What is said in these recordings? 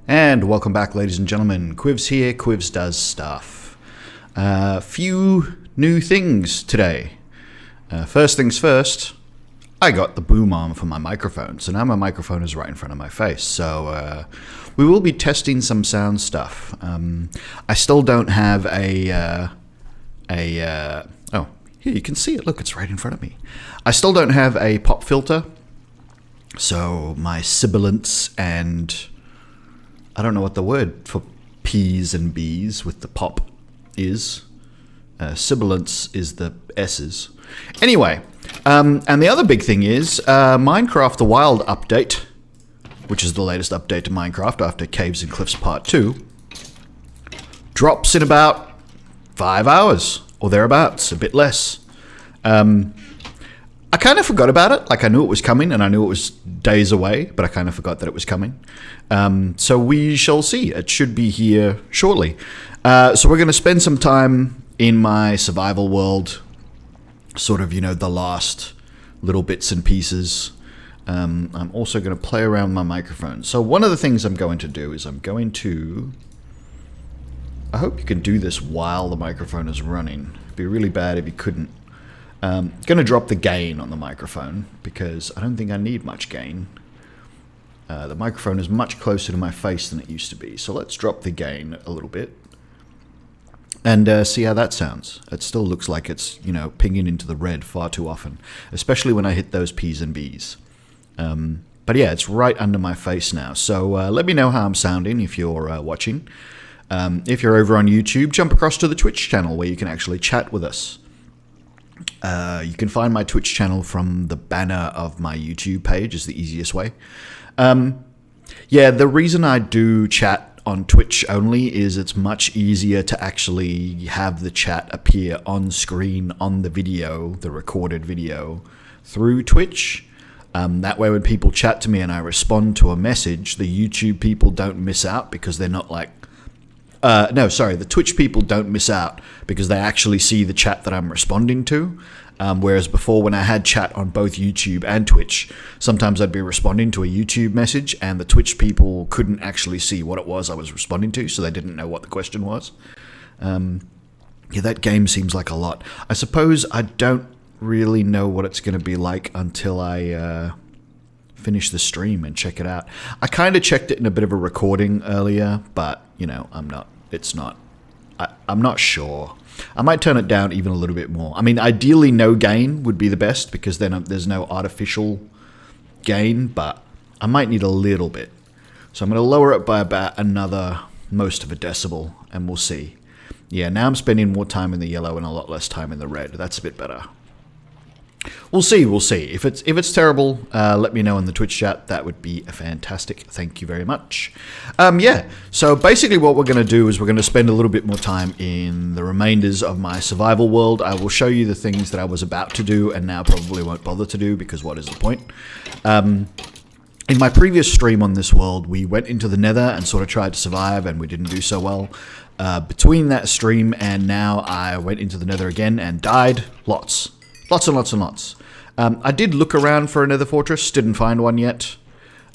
And welcome back, ladies and gentlemen. Quivs here. Quivs does stuff. Few new things today. First things first, I got the boom arm for my microphone. So now my microphone is right in front of my face. So we will be testing some sound stuff. I still don't have oh, here you can see it. Look, it's right in front of me. I still don't have a pop filter. So my sibilance and I don't know what the word for P's and B's with the pop is. Sibilance is the S's. Anyway, and the other big thing is Minecraft The Wild update, which is the latest update to Minecraft after Caves and Cliffs Part 2, drops in about 5 hours or thereabouts, a bit less. I kind of forgot about it. Like, I knew it was coming and I knew it was days away, but I kind of forgot that it was coming. So we shall see. It should be here shortly. So we're going to spend some time in my survival world, sort of, you know, the last little bits and pieces. I'm also going to play around my microphone. So one of the things I'm going to do is I hope you can do this while the microphone is running. It'd be really bad if you couldn't. Going to drop the gain on the microphone because I don't think I need much gain. The microphone is much closer to my face than it used to be. So let's drop the gain a little bit and see how that sounds. It still looks like it's, you know, pinging into the red far too often, especially when I hit those P's and B's. But yeah, it's right under my face now. So let me know how I'm sounding if you're watching. If you're over on YouTube, jump across to the Twitch channel where you can actually chat with us. You can find my Twitch channel from the banner of my YouTube page is the easiest way. Yeah, the reason I do chat on Twitch only is it's much easier to actually have the chat appear on screen on the video, the recorded video, through Twitch. That way when people chat to me and I respond to a message, the YouTube people don't miss out because they're not like... the Twitch people don't miss out because they actually see the chat that I'm responding to. Whereas before, when I had chat on both YouTube and Twitch, sometimes I'd be responding to a YouTube message and the Twitch people couldn't actually see what it was I was responding to, so they didn't know what the question was. Yeah, that game seems like a lot. I suppose I don't really know what it's going to be like until I finish the stream and check it out. I kind of checked it in a bit of a recording earlier, but, you know, I'm not sure. I might turn it down even a little bit more. I mean, ideally no gain would be the best because then there's no artificial gain, but I might need a little bit. So I'm going to lower it by about most of a decibel, and we'll see. Yeah, now I'm spending more time in the yellow and a lot less time in the red. That's a bit better. We'll see. If it's terrible, let me know in the Twitch chat. That would be fantastic. Thank you very much. Yeah, so basically what we're going to do is we're going to spend a little bit more time in the remainders of my survival world. I will show you the things that I was about to do and now probably won't bother to do because what is the point? In my previous stream on this world, we went into the nether and sort of tried to survive and we didn't do so well. Between that stream and now, I went into the nether again and died lots. Lots and lots and lots. I did look around for a nether fortress, didn't find one yet.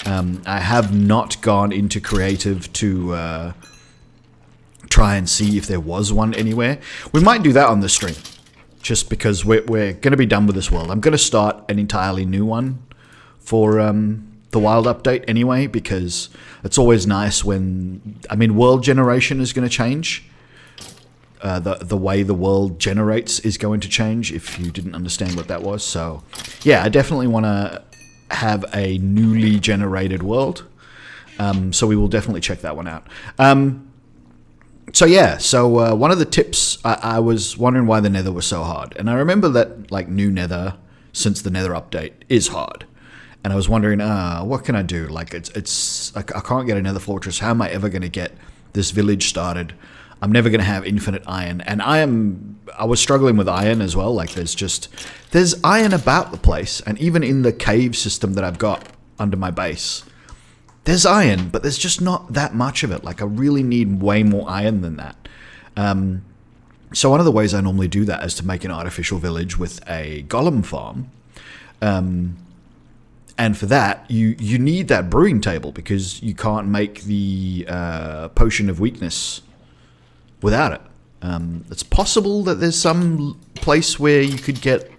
I have not gone into creative to try and see if there was one anywhere. We might do that on the stream, just because we're going to be done with this world. I'm going to start an entirely new one for the Wild update anyway, because it's always nice when... I mean, world generation is going to change. The way the world generates is going to change, if you didn't understand what that was. So, yeah, I definitely want to have a newly generated world. So we will definitely check that one out. So, yeah, one of the tips, I was wondering why the nether was so hard. And I remember that, like, new nether, since the nether update, is hard. And I was wondering, what can I do? Like, I can't get a nether fortress. How am I ever going to get this village started? I'm never going to have infinite iron. And I was struggling with iron as well. Like, there's iron about the place. And even in the cave system that I've got under my base, there's iron, but there's just not that much of it. Like, I really need way more iron than that. So one of the ways I normally do that is to make an artificial village with a golem farm. And for that, you need that brewing table because you can't make the potion of weakness without it. It's possible that there's some place where you could get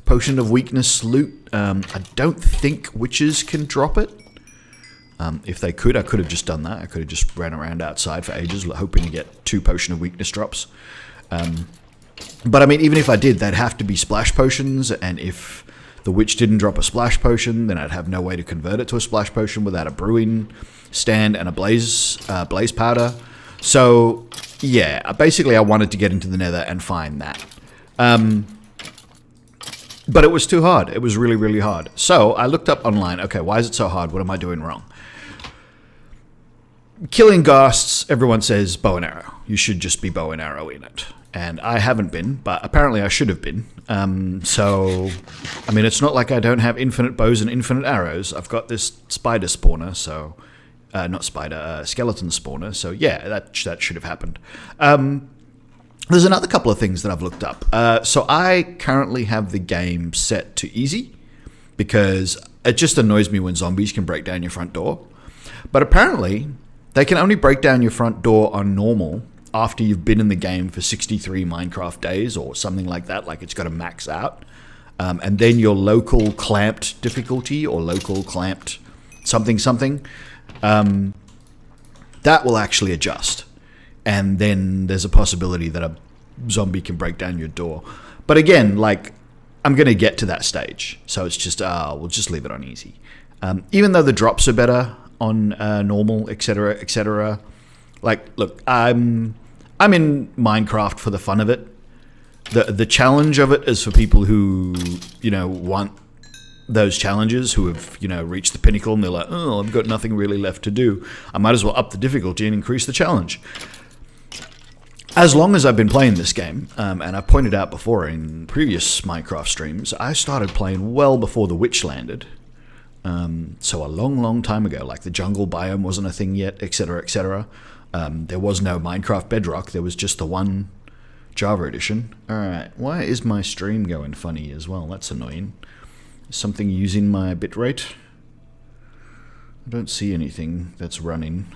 potion of weakness loot. I don't think witches can drop it. If they could, I could have just done that. I could have just ran around outside for ages hoping to get 2 potion of weakness drops. But I mean, even if I did, they'd have to be splash potions, and if the witch didn't drop a splash potion, then I'd have no way to convert it to a splash potion without a brewing stand and a blaze powder. So yeah, basically I wanted to get into the nether and find that. But it was too hard. It was really, really hard. So I looked up online, okay, why is it so hard? What am I doing wrong? Killing ghasts, everyone says bow and arrow. You should just be bow and arrow in it. And I haven't been, but apparently I should have been. So, I mean, it's not like I don't have infinite bows and infinite arrows. I've got this spider spawner, so... not spider, skeleton spawner. So yeah, that should have happened. There's another couple of things that I've looked up. So I currently have the game set to easy because it just annoys me when zombies can break down your front door. But apparently, they can only break down your front door on normal after you've been in the game for 63 Minecraft days or something like that. Like it's got to max out. And then your local clamped difficulty or local clamped something, that will actually adjust. And then there's a possibility that a zombie can break down your door. But again, like, I'm going to get to that stage. So it's just, we'll just leave it on easy. Even though the drops are better on normal, etc., etc. Like, look, I'm in Minecraft for the fun of it. The challenge of it is for people who, want those challenges, who have, reached the pinnacle and they're like, oh, I've got nothing really left to do. I might as well up the difficulty and increase the challenge. As long as I've been playing this game, and I pointed out before in previous Minecraft streams, I started playing well before the witch landed. So a long, long time ago, like the jungle biome wasn't a thing yet, etc., etc. There was no Minecraft Bedrock, there was just the one Java edition. Alright, why is my stream going funny as well? That's annoying. Something using my bitrate? I don't see anything that's running.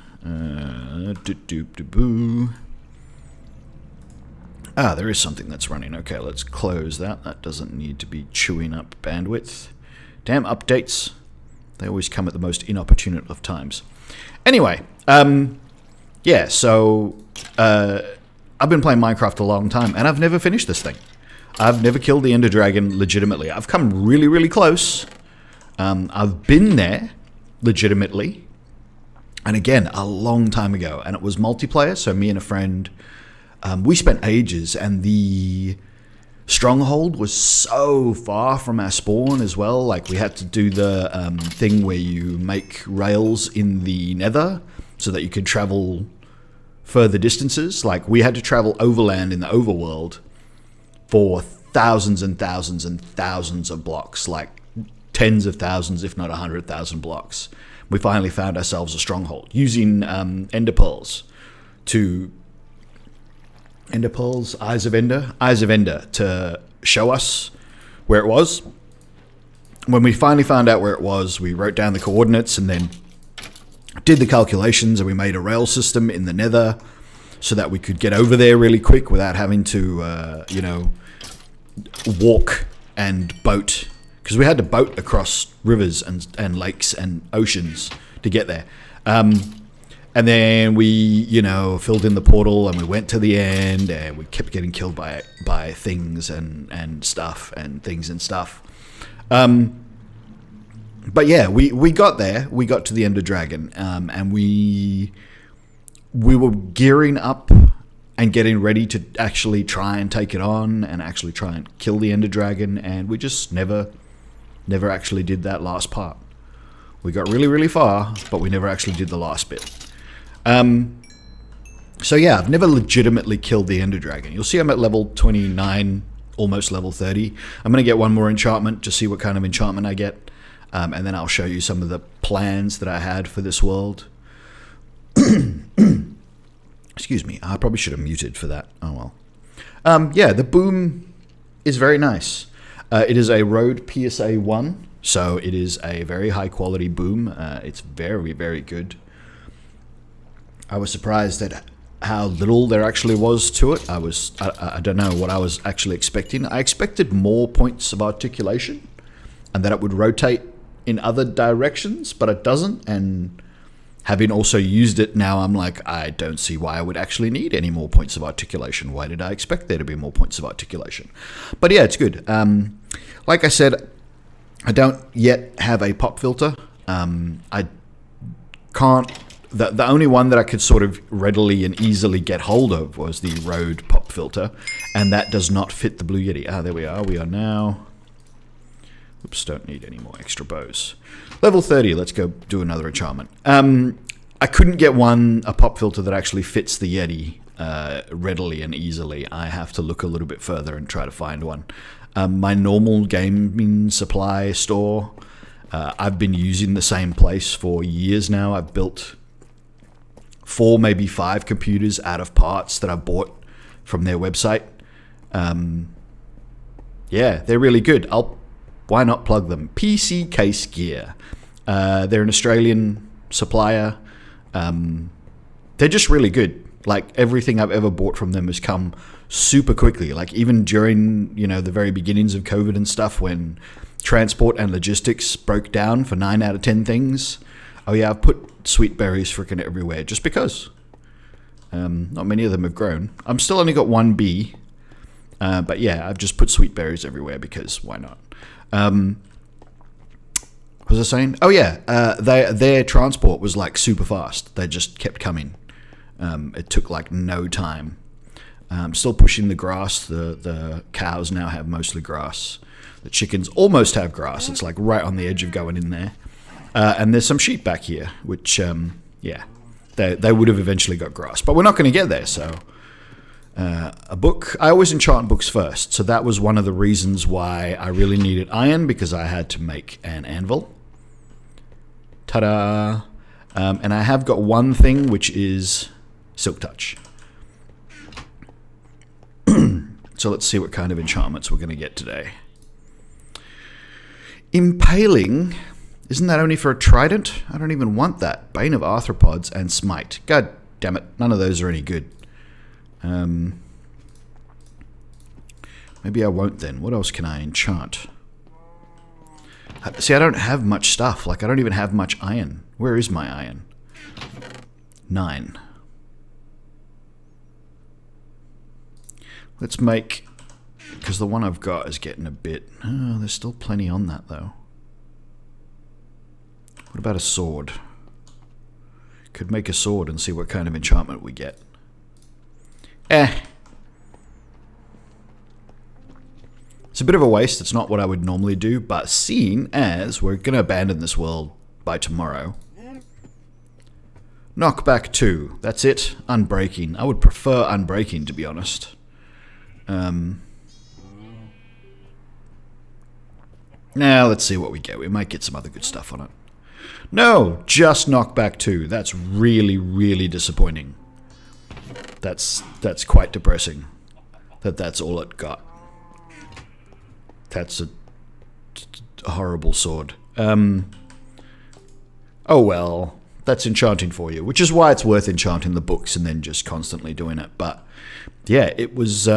There is something that's running. Okay, let's close that. That doesn't need to be chewing up bandwidth. Damn updates. They always come at the most inopportune of times. Anyway, yeah, so I've been playing Minecraft a long time, and I've never finished this thing. I've never killed the Ender Dragon legitimately. I've come really, really close. I've been there legitimately. And again, a long time ago. And it was multiplayer, so me and a friend, we spent ages, and the stronghold was so far from our spawn as well. Like, we had to do the thing where you make rails in the nether so that you could travel further distances. Like, we had to travel overland in the overworld for thousands and thousands and thousands of blocks, like tens of thousands, if not 100,000 blocks. We finally found ourselves a stronghold using ender pearls to... Ender pearls, eyes of ender, to show us where it was. When we finally found out where it was, we wrote down the coordinates and then did the calculations, and we made a rail system in the nether so that we could get over there really quick without having to, walk and boat. Because we had to boat across rivers and lakes and oceans to get there. And then we, filled in the portal and we went to the end, and we kept getting killed by things and stuff and things and stuff. But yeah, we got there. We got to the Ender Dragon, and we were gearing up and getting ready to actually try and take it on and actually try and kill the Ender Dragon, and we just never actually did that last part. We got really, really far, but we never actually did the last bit. So yeah, I've never legitimately killed the Ender Dragon. You'll see I'm at level 29, almost level 30. I'm going to get one more enchantment to see what kind of enchantment I get. And then I'll show you some of the plans that I had for this world. Excuse me, I probably should have muted for that. Oh well. Yeah, the boom is very nice. It is a Rode PSA 1, So it is a very high quality boom. It's very, very good. I was surprised at how little there actually was to it. I don't know what I was actually expecting. I expected more points of articulation and that it would rotate in other directions, but it doesn't. And having also used it now, I'm like, I don't see why I would actually need any more points of articulation. Why did I expect there to be more points of articulation? But yeah, it's good. Like I said, I don't yet have a pop filter. I can't. The only one that I could sort of readily and easily get hold of was the Rode pop filter, and that does not fit the Blue Yeti. Ah, there we are. We are now... Oops, don't need any more extra bows. Level 30, let's go do another enchantment. I couldn't get a pop filter that actually fits the Yeti readily and easily. I have to look a little bit further and try to find one. My normal gaming supply store, I've been using the same place for years now. I've built 4, maybe 5 computers out of parts that I bought from their website. Yeah, they're really good. Why not plug them? PC Case Gear. They're an Australian supplier. They're just really good. Like, everything I've ever bought from them has come super quickly. Like, even during, the very beginnings of COVID and stuff, when transport and logistics broke down for 9 out of 10 things. Oh yeah, I've put sweet berries freaking everywhere just because. Not many of them have grown. I'm still only got 1 bee. But yeah, I've just put sweet berries everywhere because why not? What was I saying? Oh yeah, their transport was like super fast. They just kept coming. It took like no time. Still pushing the grass. The cows now have mostly grass. The chickens almost have grass. It's like right on the edge of going in there. And there's some sheep back here, which, yeah, they would have eventually got grass. But we're not going to get there, so... a book. I always enchant books first, so that was one of the reasons why I really needed iron, because I had to make an anvil. Ta-da! And I have got one thing, which is Silk Touch. So let's see what kind of enchantments we're going to get today. Impaling... Isn't that only for a trident? I don't even want that. Bane of Arthropods and Smite. God damn it, none of those are any good. Maybe I won't then. What else can I enchant? See, I don't have much stuff. Like, I don't even have much iron. Where is my iron? 9. Let's make... Because the one I've got is getting a bit... Oh, there's still plenty on that, though. What about a sword? Could make a sword and see what kind of enchantment we get. It's a bit of a waste. It's not what I would normally do, but seeing as we're going to abandon this world by tomorrow. Knockback 2. That's it. Unbreaking. I would prefer Unbreaking, to be honest. Now, let's see what we get. We might get some other good stuff on it. No, just Knockback 2. That's really, really disappointing. That's quite depressing. That's all it got. That's a horrible sword. Oh well, that's enchanting for you, which is why it's worth enchanting the books and then just constantly doing it. But yeah, it was...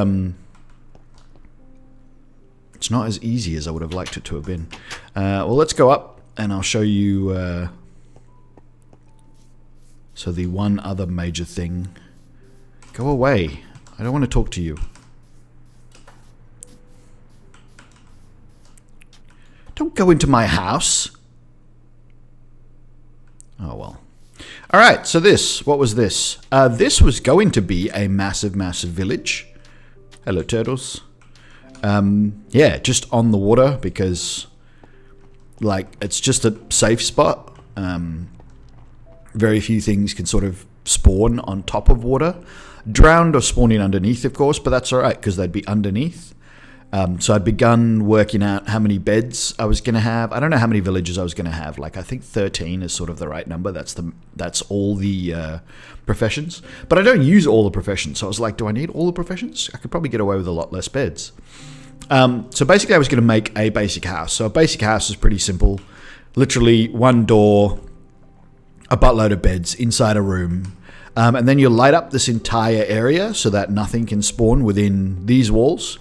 it's not as easy as I would have liked it to have been. Well, let's go up. And I'll show you, so the one other major thing. Go away. I don't want to talk to you. Don't go into my house. Oh, well. All right, so what was this? This was going to be a massive, massive village. Hello, turtles. Yeah, just on the water because... Like, it's just a safe spot. Very few things can sort of spawn on top of water. Drowned or spawning underneath, of course, but that's alright because they'd be underneath. So I'd begun working out how many beds I was going to have. I don't know how many villages I was going to have. Like, I think 13 is sort of the right number. That's all the professions. But I don't use all the professions. So I was like, do I need all the professions? I could probably get away with a lot less beds. So basically I was going to make a basic house. So a basic house is pretty simple. Literally one door, a buttload of beds inside a room. And then you light up this entire area so that nothing can spawn within these walls.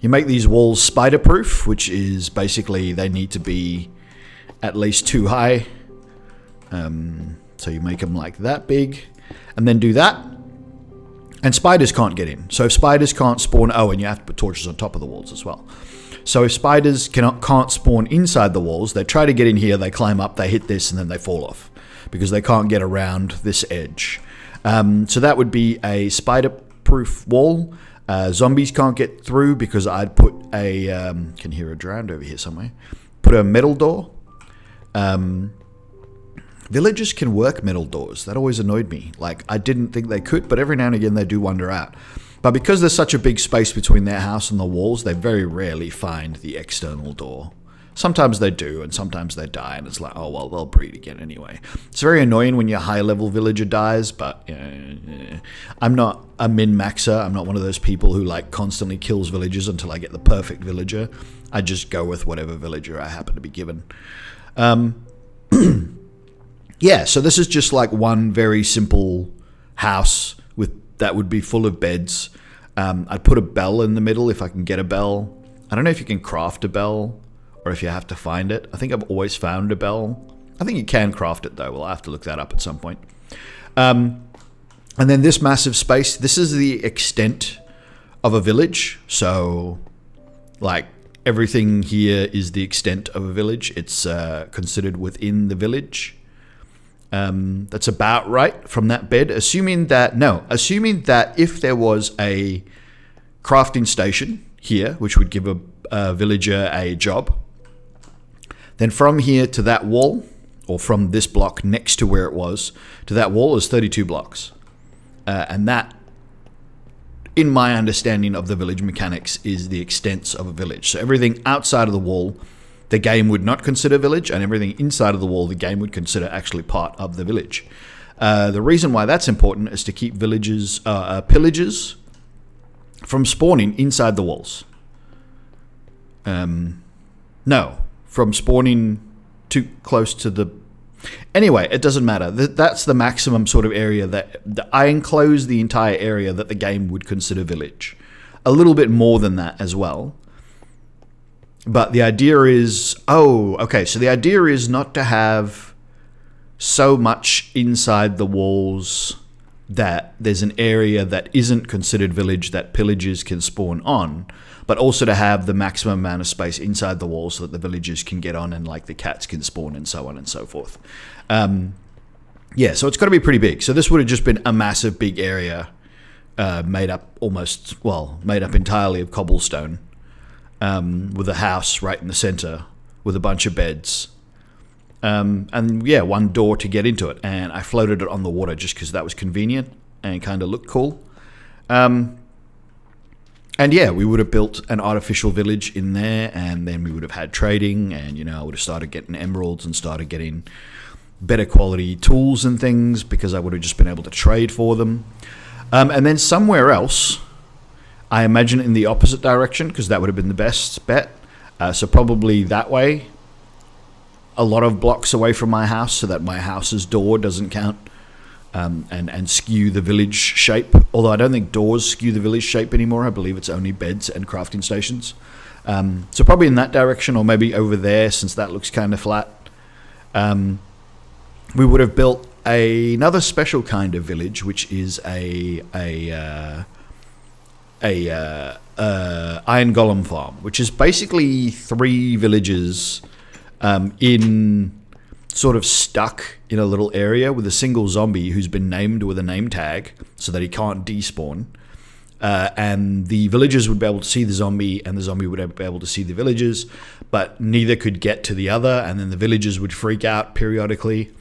You make these walls spider-proof, which is basically they need to be at least 2 high. So you make them like that big. And then do that. And spiders can't get in. So if spiders can't spawn... Oh, and you have to put torches on top of the walls as well. So if spiders can't spawn inside the walls, they try to get in here, they climb up, they hit this, and then they fall off. Because they can't get around this edge. So that would be a spider-proof wall. Zombies can't get through because I'd put a... can hear a drowned over here somewhere. Put a metal door. Villagers can work metal doors. That always annoyed me. Like, I didn't think they could, but every now and again they do wander out. But because there's such a big space between their house and the walls, they very rarely find the external door. Sometimes they do, and sometimes they die, and it's like, oh, well, they'll breed again anyway. It's very annoying when your high-level villager dies, but I'm not a min-maxer. I'm not one of those people who, like, constantly kills villagers until I get the perfect villager. I just go with whatever villager I happen to be given. Yeah, so this is just like one very simple house that would be full of beds. I'd put a bell in the middle if I can get a bell. I don't know if you can craft a bell or if you have to find it. I think I've always found a bell. I think you can craft it though. We'll have to look that up at some point. And then this massive space, this is the extent of a village. So like everything here is the extent of a village. It's considered within the village. That's about right from that bed, assuming that if there was a crafting station here, which would give a villager a job, then from here to that wall, or from this block next to where it was, to that wall is 32 blocks. And that, in my understanding of the village mechanics, is the extents of a village. So everything outside of the wall, the game would not consider village, and everything inside of the wall, the game would consider actually part of the village. The reason why that's important is to keep pillagers from spawning inside the walls. No, from spawning too close to the... Anyway, it doesn't matter. That's the maximum sort of area that I enclose the entire area that the game would consider village. A little bit more than that as well. But the idea is, so the idea is not to have so much inside the walls that there's an area that isn't considered village that pillagers can spawn on, but also to have the maximum amount of space inside the walls so that the villagers can get on and like the cats can spawn and so on and so forth. Yeah, so it's got to be pretty big. So this would have just been a massive big area made up entirely of cobblestone. With a house right in the center with a bunch of beds. And yeah, one door to get into it. And I floated it on the water just because that was convenient and kind of looked cool. And yeah, we would have built an artificial village in there, and then we would have had trading, and I would have started getting emeralds and started getting better quality tools and things because I would have just been able to trade for them. And then somewhere else, I imagine in the opposite direction, because that would have been the best bet. So probably that way, a lot of blocks away from my house, so that my house's door doesn't count and skew the village shape. Although I don't think doors skew the village shape anymore. I believe it's only beds and crafting stations. So probably in that direction, or maybe over there, since that looks kind of flat. We would have built another special kind of village, which is a iron golem farm, which is basically 3 villages in sort of stuck in a little area with a single zombie who's been named with a name tag so that he can't despawn. And the villagers would be able to see the zombie, and the zombie would be able to see the villagers, but neither could get to the other, and then the villagers would freak out periodically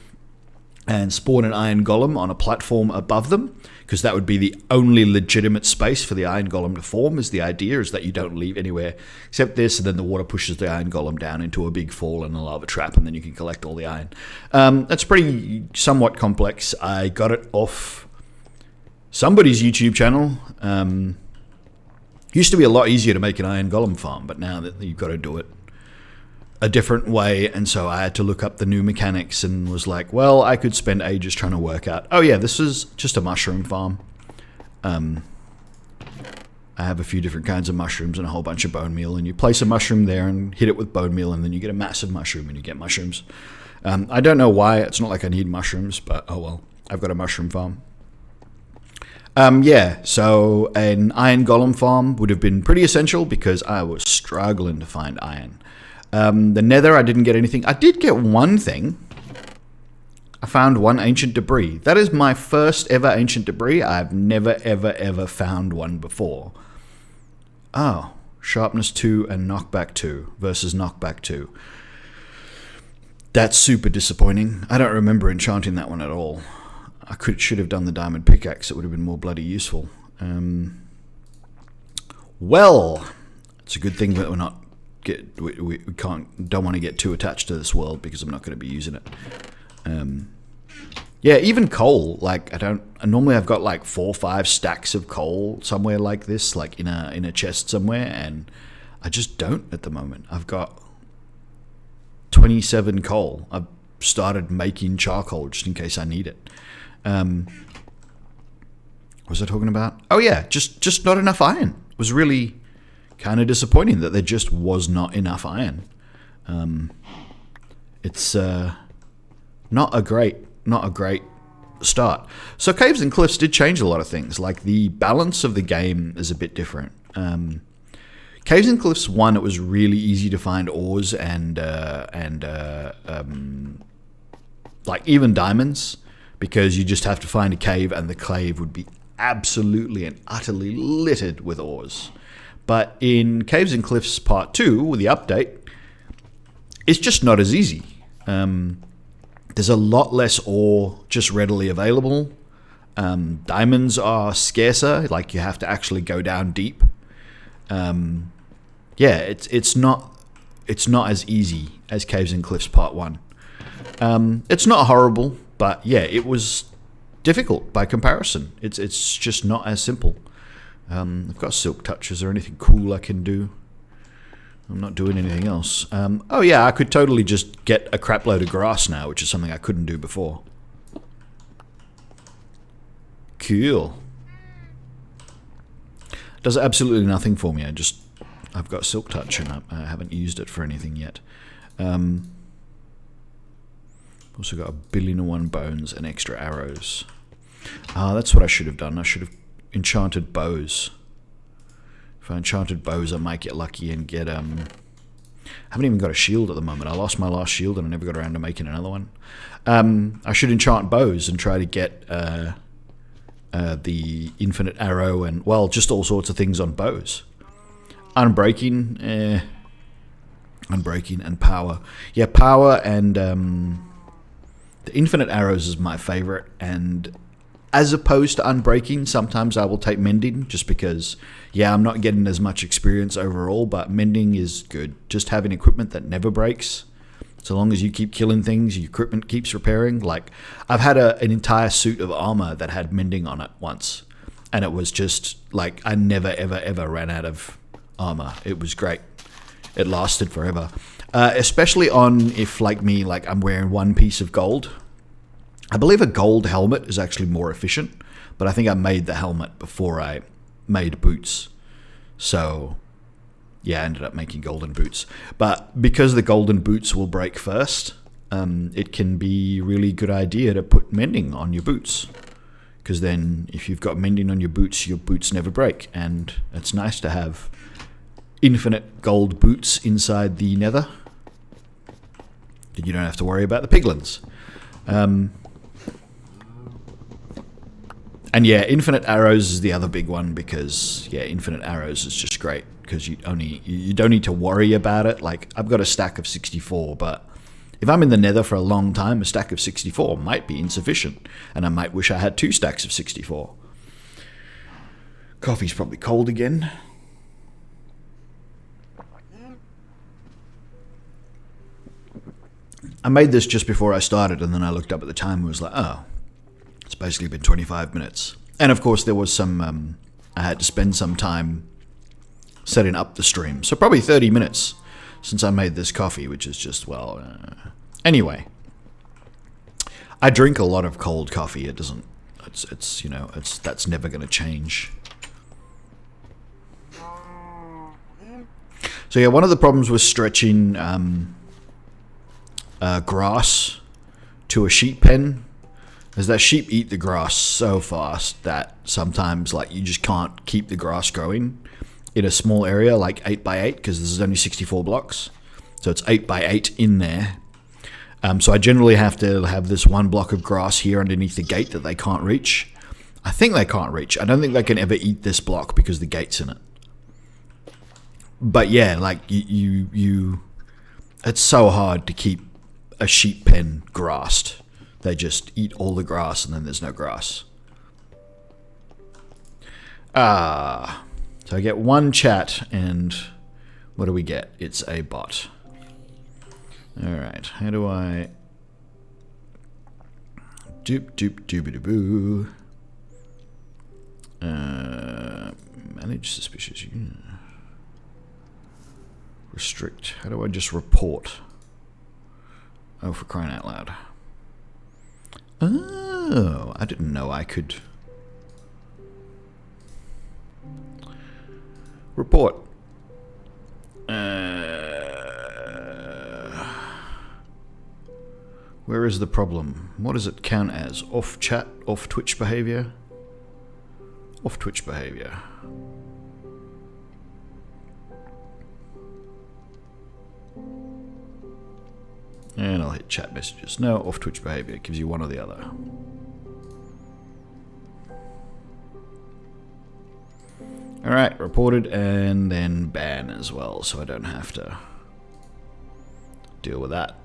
and spawn an iron golem on a platform above them, because that would be the only legitimate space for the iron golem to form. Is the idea is that you don't leave anywhere except this, and then the water pushes the iron golem down into a big fall and a lava trap, and then you can collect all the iron. That's pretty somewhat complex. I got it off somebody's YouTube channel. Used to be a lot easier to make an iron golem farm, but now that you've got to do it a different way, and so I had to look up the new mechanics and was like, well, I could spend ages trying to work out, oh yeah, this is just a mushroom farm. I have a few different kinds of mushrooms and a whole bunch of bone meal, and you place a mushroom there and hit it with bone meal, and then you get a massive mushroom and you get mushrooms. I don't know why, it's not like I need mushrooms, but oh well, I've got a mushroom farm. Yeah, so an iron golem farm would have been pretty essential because I was struggling to find iron. The nether, I didn't get anything. I did get one thing. I found one ancient debris. That is my first ever ancient debris. I've never, ever, ever found one before. Oh, sharpness 2 and knockback 2 versus knockback 2. That's super disappointing. I don't remember enchanting that one at all. Should have done the diamond pickaxe. It would have been more bloody useful. Well, it's a good thing that we don't want to get too attached to this world because I'm not going to be using it. Yeah, even coal. Like normally I've got like 4 or 5 stacks of coal somewhere like this, like in a chest somewhere, and I just don't at the moment. I've got 27 coal. I've started making charcoal just in case I need it. What was I talking about? Oh yeah, just not enough iron. It was really kind of disappointing that there just was not enough iron. It's not a great start. So Caves and Cliffs did change a lot of things. Like the balance of the game is a bit different. Caves and Cliffs 1, it was really easy to find ores and like even diamonds, because you just have to find a cave and the cave would be absolutely and utterly littered with ores. But in Caves and Cliffs Part 2, with the update, it's just not as easy. There's a lot less ore just readily available. Diamonds are scarcer, like you have to actually go down deep. Yeah, it's not as easy as Caves and Cliffs Part 1. It's not horrible, but yeah, it was difficult by comparison. It's just not as simple. I've got silk touch. Is there anything cool I can do? I'm not doing anything else. Oh yeah, I could totally just get a crap load of grass now, which is something I couldn't do before. Cool. Does absolutely nothing for me. I've got silk touch and I haven't used it for anything yet. Also got 1,000,001 bones and extra arrows. That's what I should have done. I should have enchanted bows. If I enchanted bows, I might get lucky and get I haven't even got a shield at the moment. I lost my last shield and I never got around to making another one. I should enchant bows and try to get the infinite arrow and, well, just all sorts of things on bows. Unbreaking and power. Yeah, power and the infinite arrows is my favorite, and as opposed to unbreaking, sometimes I will take mending just because, yeah, I'm not getting as much experience overall, but mending is good. Just having equipment that never breaks. So long as you keep killing things, your equipment keeps repairing. Like, I've had an entire suit of armor that had mending on it once, and it was just like I never ever ran out of armor. It was great. It lasted forever. Especially on if, like me, like I'm wearing one piece of gold. I believe a gold helmet is actually more efficient, but I think I made the helmet before I made boots. So, yeah, I ended up making golden boots. But because the golden boots will break first, it can be a really good idea to put mending on your boots. Because then if you've got mending on your boots never break. And it's nice to have infinite gold boots inside the nether. You don't have to worry about the piglins. And yeah, infinite arrows is the other big one because, yeah, infinite arrows is just great because you don't need to worry about it. Like, I've got a stack of 64, but if I'm in the nether for a long time, a stack of 64 might be insufficient, and I might wish I had 2 stacks of 64. Coffee's probably cold again. I made this just before I started, and then I looked up at the time and was like, oh, it's basically been 25 minutes. And of course there was some, I had to spend some time setting up the stream. So probably 30 minutes since I made this coffee, which is just, well... Anyway. I drink a lot of cold coffee. It doesn't... It's you know, that's never going to change. So yeah, one of the problems with stretching grass to a sheep pen is that sheep eat the grass so fast that sometimes like you just can't keep the grass growing in a small area like 8x8 because this is only 64 blocks. So it's 8x8 in there. So I generally have to have this one block of grass here underneath the gate that they can't reach. I think they can't reach. I don't think they can ever eat this block because the gate's in it. But yeah, like you it's so hard to keep a sheep pen grassed. They just eat all the grass and then there's no grass. So I get one chat and what do we get? It's a bot. Alright, how do I... Doop-doop-doobie-doo-boo. Manage suspicious... Restrict. How do I just report? Oh, for crying out loud. Oh, I didn't know I could... Report. Where is the problem? What does it count as? Off chat? Off Twitch behavior? Off Twitch behavior. And I'll hit chat messages. No, off Twitch behavior. It gives you one or the other. Alright, reported and then ban as well, so I don't have to deal with that.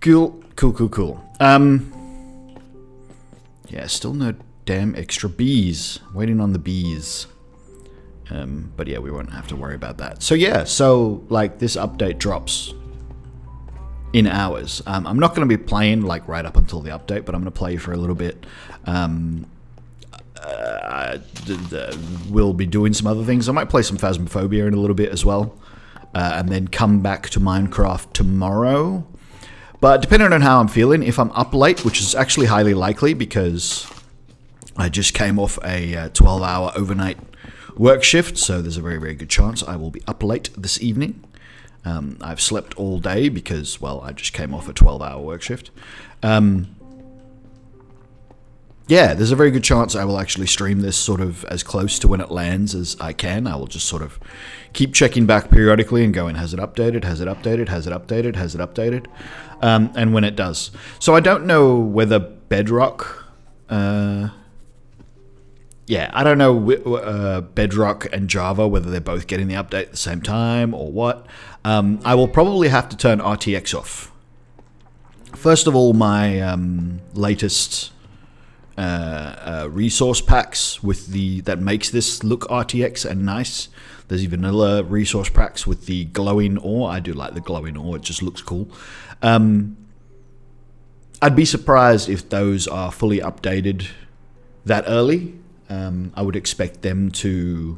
Cool. Yeah, still no damn extra bees. Waiting on the bees. But yeah, we won't have to worry about that. So yeah, so like this update drops in hours. I'm not going to be playing like right up until the update, but I'm going to play for a little bit. We'll be doing some other things. I might play some Phasmophobia in a little bit as well. And then come back to Minecraft tomorrow. But depending on how I'm feeling, if I'm up late, which is actually highly likely because I just came off a 12-hour overnight work shift, so there's a very, very good chance I will be up late this evening. I've slept all day because, well, I just came off a 12-hour work shift. Yeah, there's a very good chance I will actually stream this sort of as close to when it lands as I can. I will just sort of keep checking back periodically and going, has it updated, has it updated, has it updated, has it updated? And when it does. So I don't know whether Bedrock... yeah, I don't know Bedrock and Java, whether they're both getting the update at the same time or what. I will probably have to turn RTX off. First of all, my latest resource packs with that makes this look RTX and nice. There's vanilla resource packs with the glowing ore. I do like the glowing ore. It just looks cool. I'd be surprised if those are fully updated that early. I would expect them to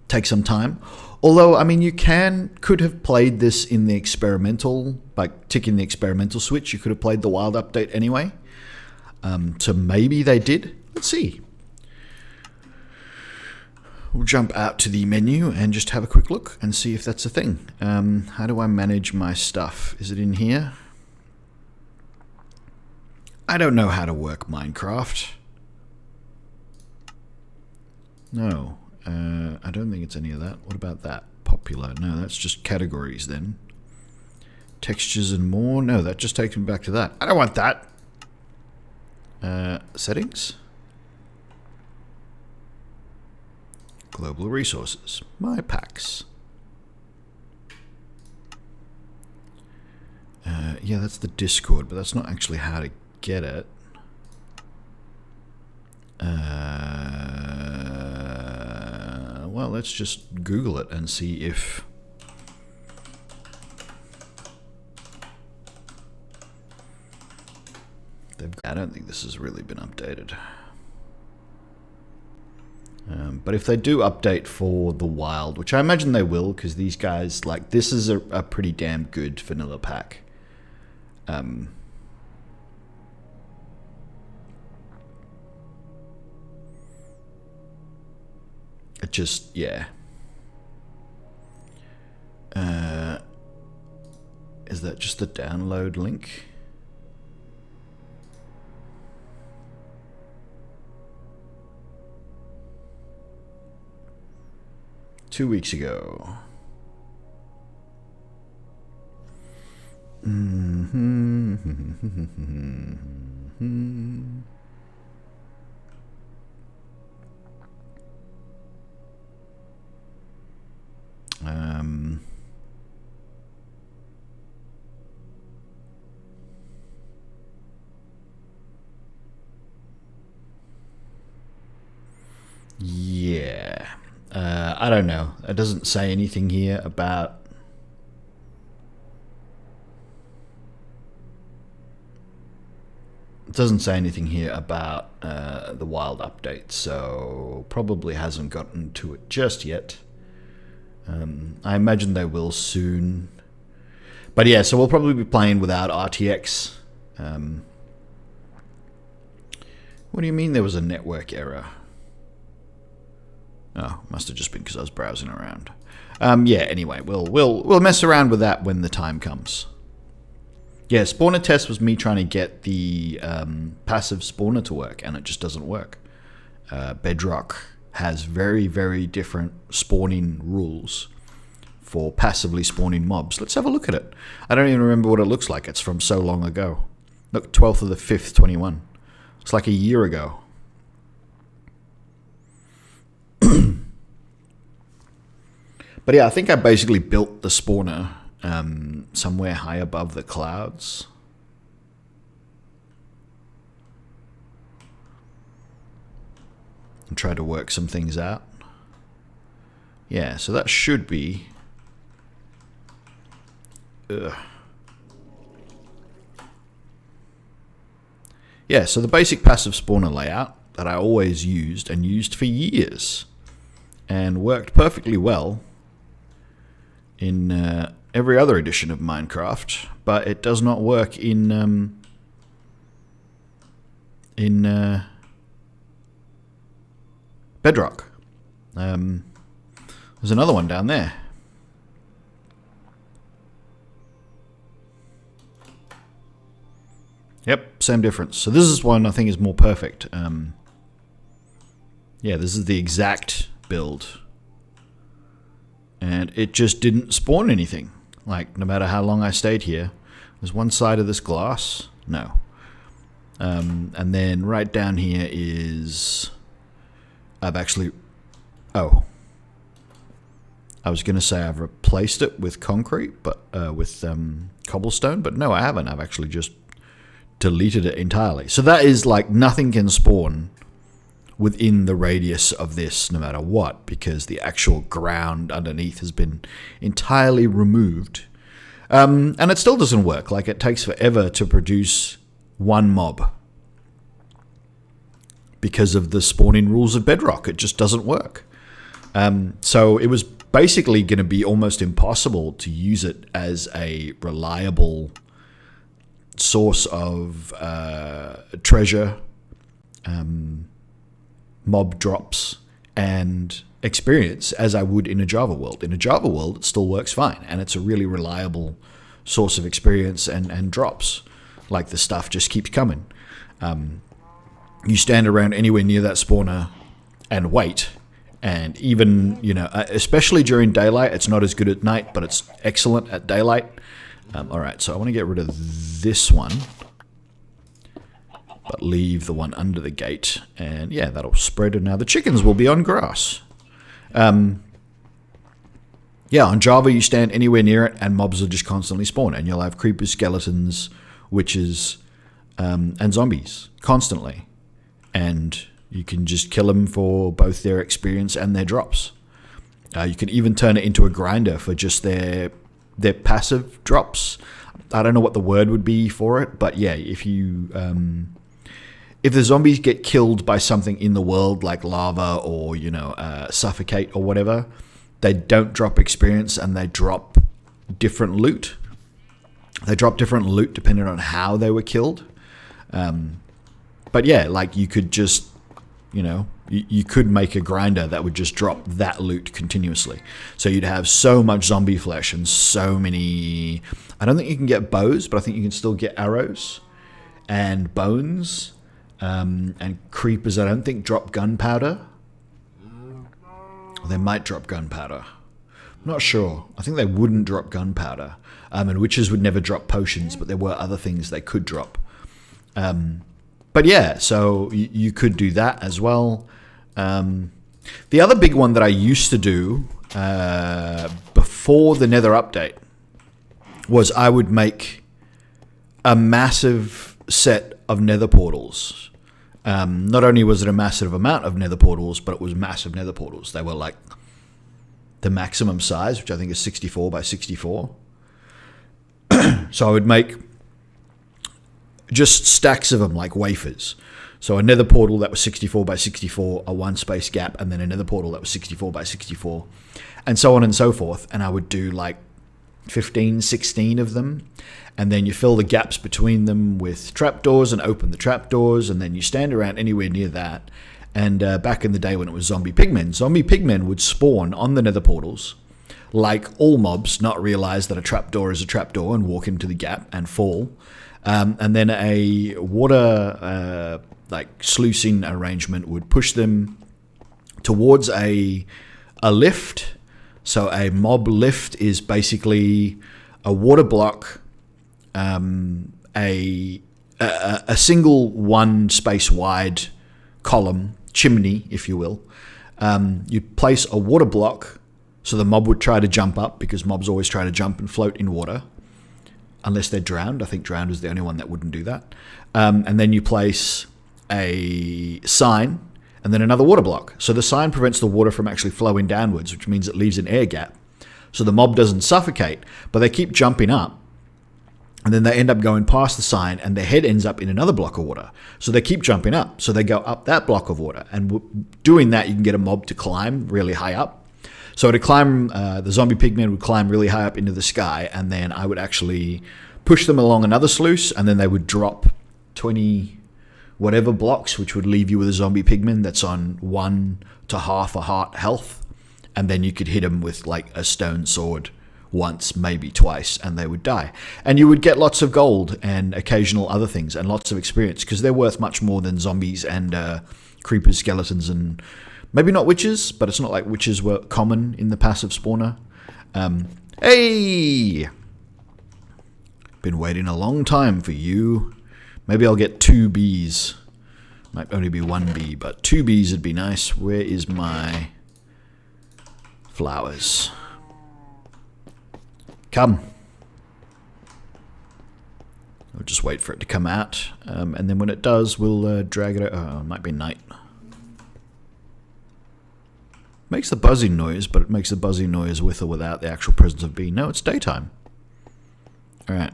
take some time. Although, I mean, you could have played this in the experimental, by ticking the experimental switch. You could have played the wild update anyway. So maybe they did. Let's see. We'll jump out to the menu and just have a quick look and see if that's a thing. How do I manage my stuff? Is it in here? I don't know how to work Minecraft. No, I don't think it's any of that. What about that? Popular. No, that's just categories then. Textures and more. No, that just takes me back to that. I don't want that. Settings. Global resources. My packs. Yeah, that's the Discord, but that's not actually how to get it. Well, let's just Google it and see if... I don't think this has really been updated. But if they do update for the wild, which I imagine they will, because these guys, like, this is a pretty damn good vanilla pack. It just, yeah. Is that just the download link? Two weeks ago. Yeah. I don't know. It doesn't say anything here about... It doesn't say anything here about the wild update, so probably hasn't gotten to it just yet. I imagine they will soon. But yeah, so we'll probably be playing without RTX. What do you mean there was a network error? Oh, must have just been because I was browsing around. Yeah, anyway, we'll mess around with that when the time comes. Yeah, spawner test was me trying to get the passive spawner to work, and it just doesn't work. Bedrock has very, very different spawning rules for passively spawning mobs. Let's have a look at it. I don't even remember what it looks like. It's from so long ago. Look, 12th of the 5th, 21. It's like a year ago. But yeah, I think I basically built the spawner somewhere high above the clouds. And try to work some things out. Yeah, so that should be... Yeah, so the basic passive spawner layout that I always used and used for years and worked perfectly well in every other edition of Minecraft, but it does not work in Bedrock. There's another one down there. Yep, same difference. So this is one I think is more perfect. Yeah, this is the exact build. And it just didn't spawn anything. Like, no matter how long I stayed here. There's one side of this glass. No. And then right down here is... I've actually... Oh. I was going to say I've replaced it with concrete, but with cobblestone. But no, I haven't. I've actually just deleted it entirely. So that is like nothing can spawn within the radius of this no matter what, because the actual ground underneath has been entirely removed. And it still doesn't work. Like, it takes forever to produce one mob because of the spawning rules of Bedrock. It just doesn't work. So it was basically going to be almost impossible to use it as a reliable source of treasure, mob drops, and experience as I would in a Java world. In a Java world, it still works fine, and it's a really reliable source of experience and drops. Like, the stuff just keeps coming. You stand around anywhere near that spawner and wait, and even, you know, especially during daylight, it's not as good at night, but it's excellent at daylight. Alright, so I want to get rid of this one, but leave the one under the gate, and yeah, that'll spread, and now the chickens will be on grass. Yeah, on Java you stand anywhere near it and mobs will just constantly spawn, and you'll have creepers, skeletons, witches, and zombies constantly, and you can just kill them for both their experience and their drops. You can even turn it into a grinder for just their passive drops. I don't know what the word would be for it, but yeah, if you if the zombies get killed by something in the world like lava or suffocate or whatever, they don't drop experience and they drop different loot. They drop different loot depending on how they were killed. But yeah, like you could just, you could make a grinder that would just drop that loot continuously. So you'd have so much zombie flesh and so many... I don't think you can get bows, but I think you can still get arrows and bones and creepers. I don't think drop gunpowder. Or they might drop gunpowder. I'm not sure. I think they wouldn't drop gunpowder. And witches would never drop potions, but there were other things they could drop. But yeah, so you could do that as well. The other big one that I used to do before the Nether update was I would make a massive set of Nether portals. Not only was it a massive amount of Nether portals, but it was massive Nether portals. They were like the maximum size, which I think is 64 by 64. So I would make just stacks of them like wafers. So a Nether portal that was 64 by 64, a one space gap, and then a Nether portal that was 64 by 64, and so on and so forth. And I would do like 15, 16 of them. And then you fill the gaps between them with trapdoors and open the trapdoors. And then you stand around anywhere near that. And back in the day when it was zombie pigmen would spawn on the Nether portals. Like all mobs, not realize that a trapdoor is a trapdoor and walk into the gap and fall. And then a water sluicing arrangement would push them towards a lift. So a mob lift is basically a water block, a single one space wide column, chimney, if you will. You'd place a water block. So the mob would try to jump up because mobs always try to jump and float in water. Unless they're drowned. I think drowned is the only one that wouldn't do that. And then you place a sign and then another water block. So the sign prevents the water from actually flowing downwards, which means it leaves an air gap. So the mob doesn't suffocate, but they keep jumping up. And then they end up going past the sign and their head ends up in another block of water. So they keep jumping up. So they go up that block of water. And doing that, you can get a mob to climb really high up. So to climb, the zombie pigmen would climb really high up into the sky, and then I would actually push them along another sluice, and then they would drop 20 whatever blocks, which would leave you with a zombie pigman that's on 1 to half a heart health, and then you could hit them with like a stone sword once, maybe twice, and they would die. And you would get lots of gold and occasional other things and lots of experience, because they're worth much more than zombies and creepers, skeletons, and... Maybe not witches, but it's not like witches were common in the passive spawner. Hey! Been waiting a long time for you. Maybe I'll get 2 bees. Might only be 1 bee, but 2 bees would be nice. Where is my flowers? Come. I'll just wait for it to come out. And then when it does, we'll drag it out. Oh, it might be night. Makes the buzzing noise, but it makes the buzzing noise with or without the actual presence of bee. No, it's daytime. Alright.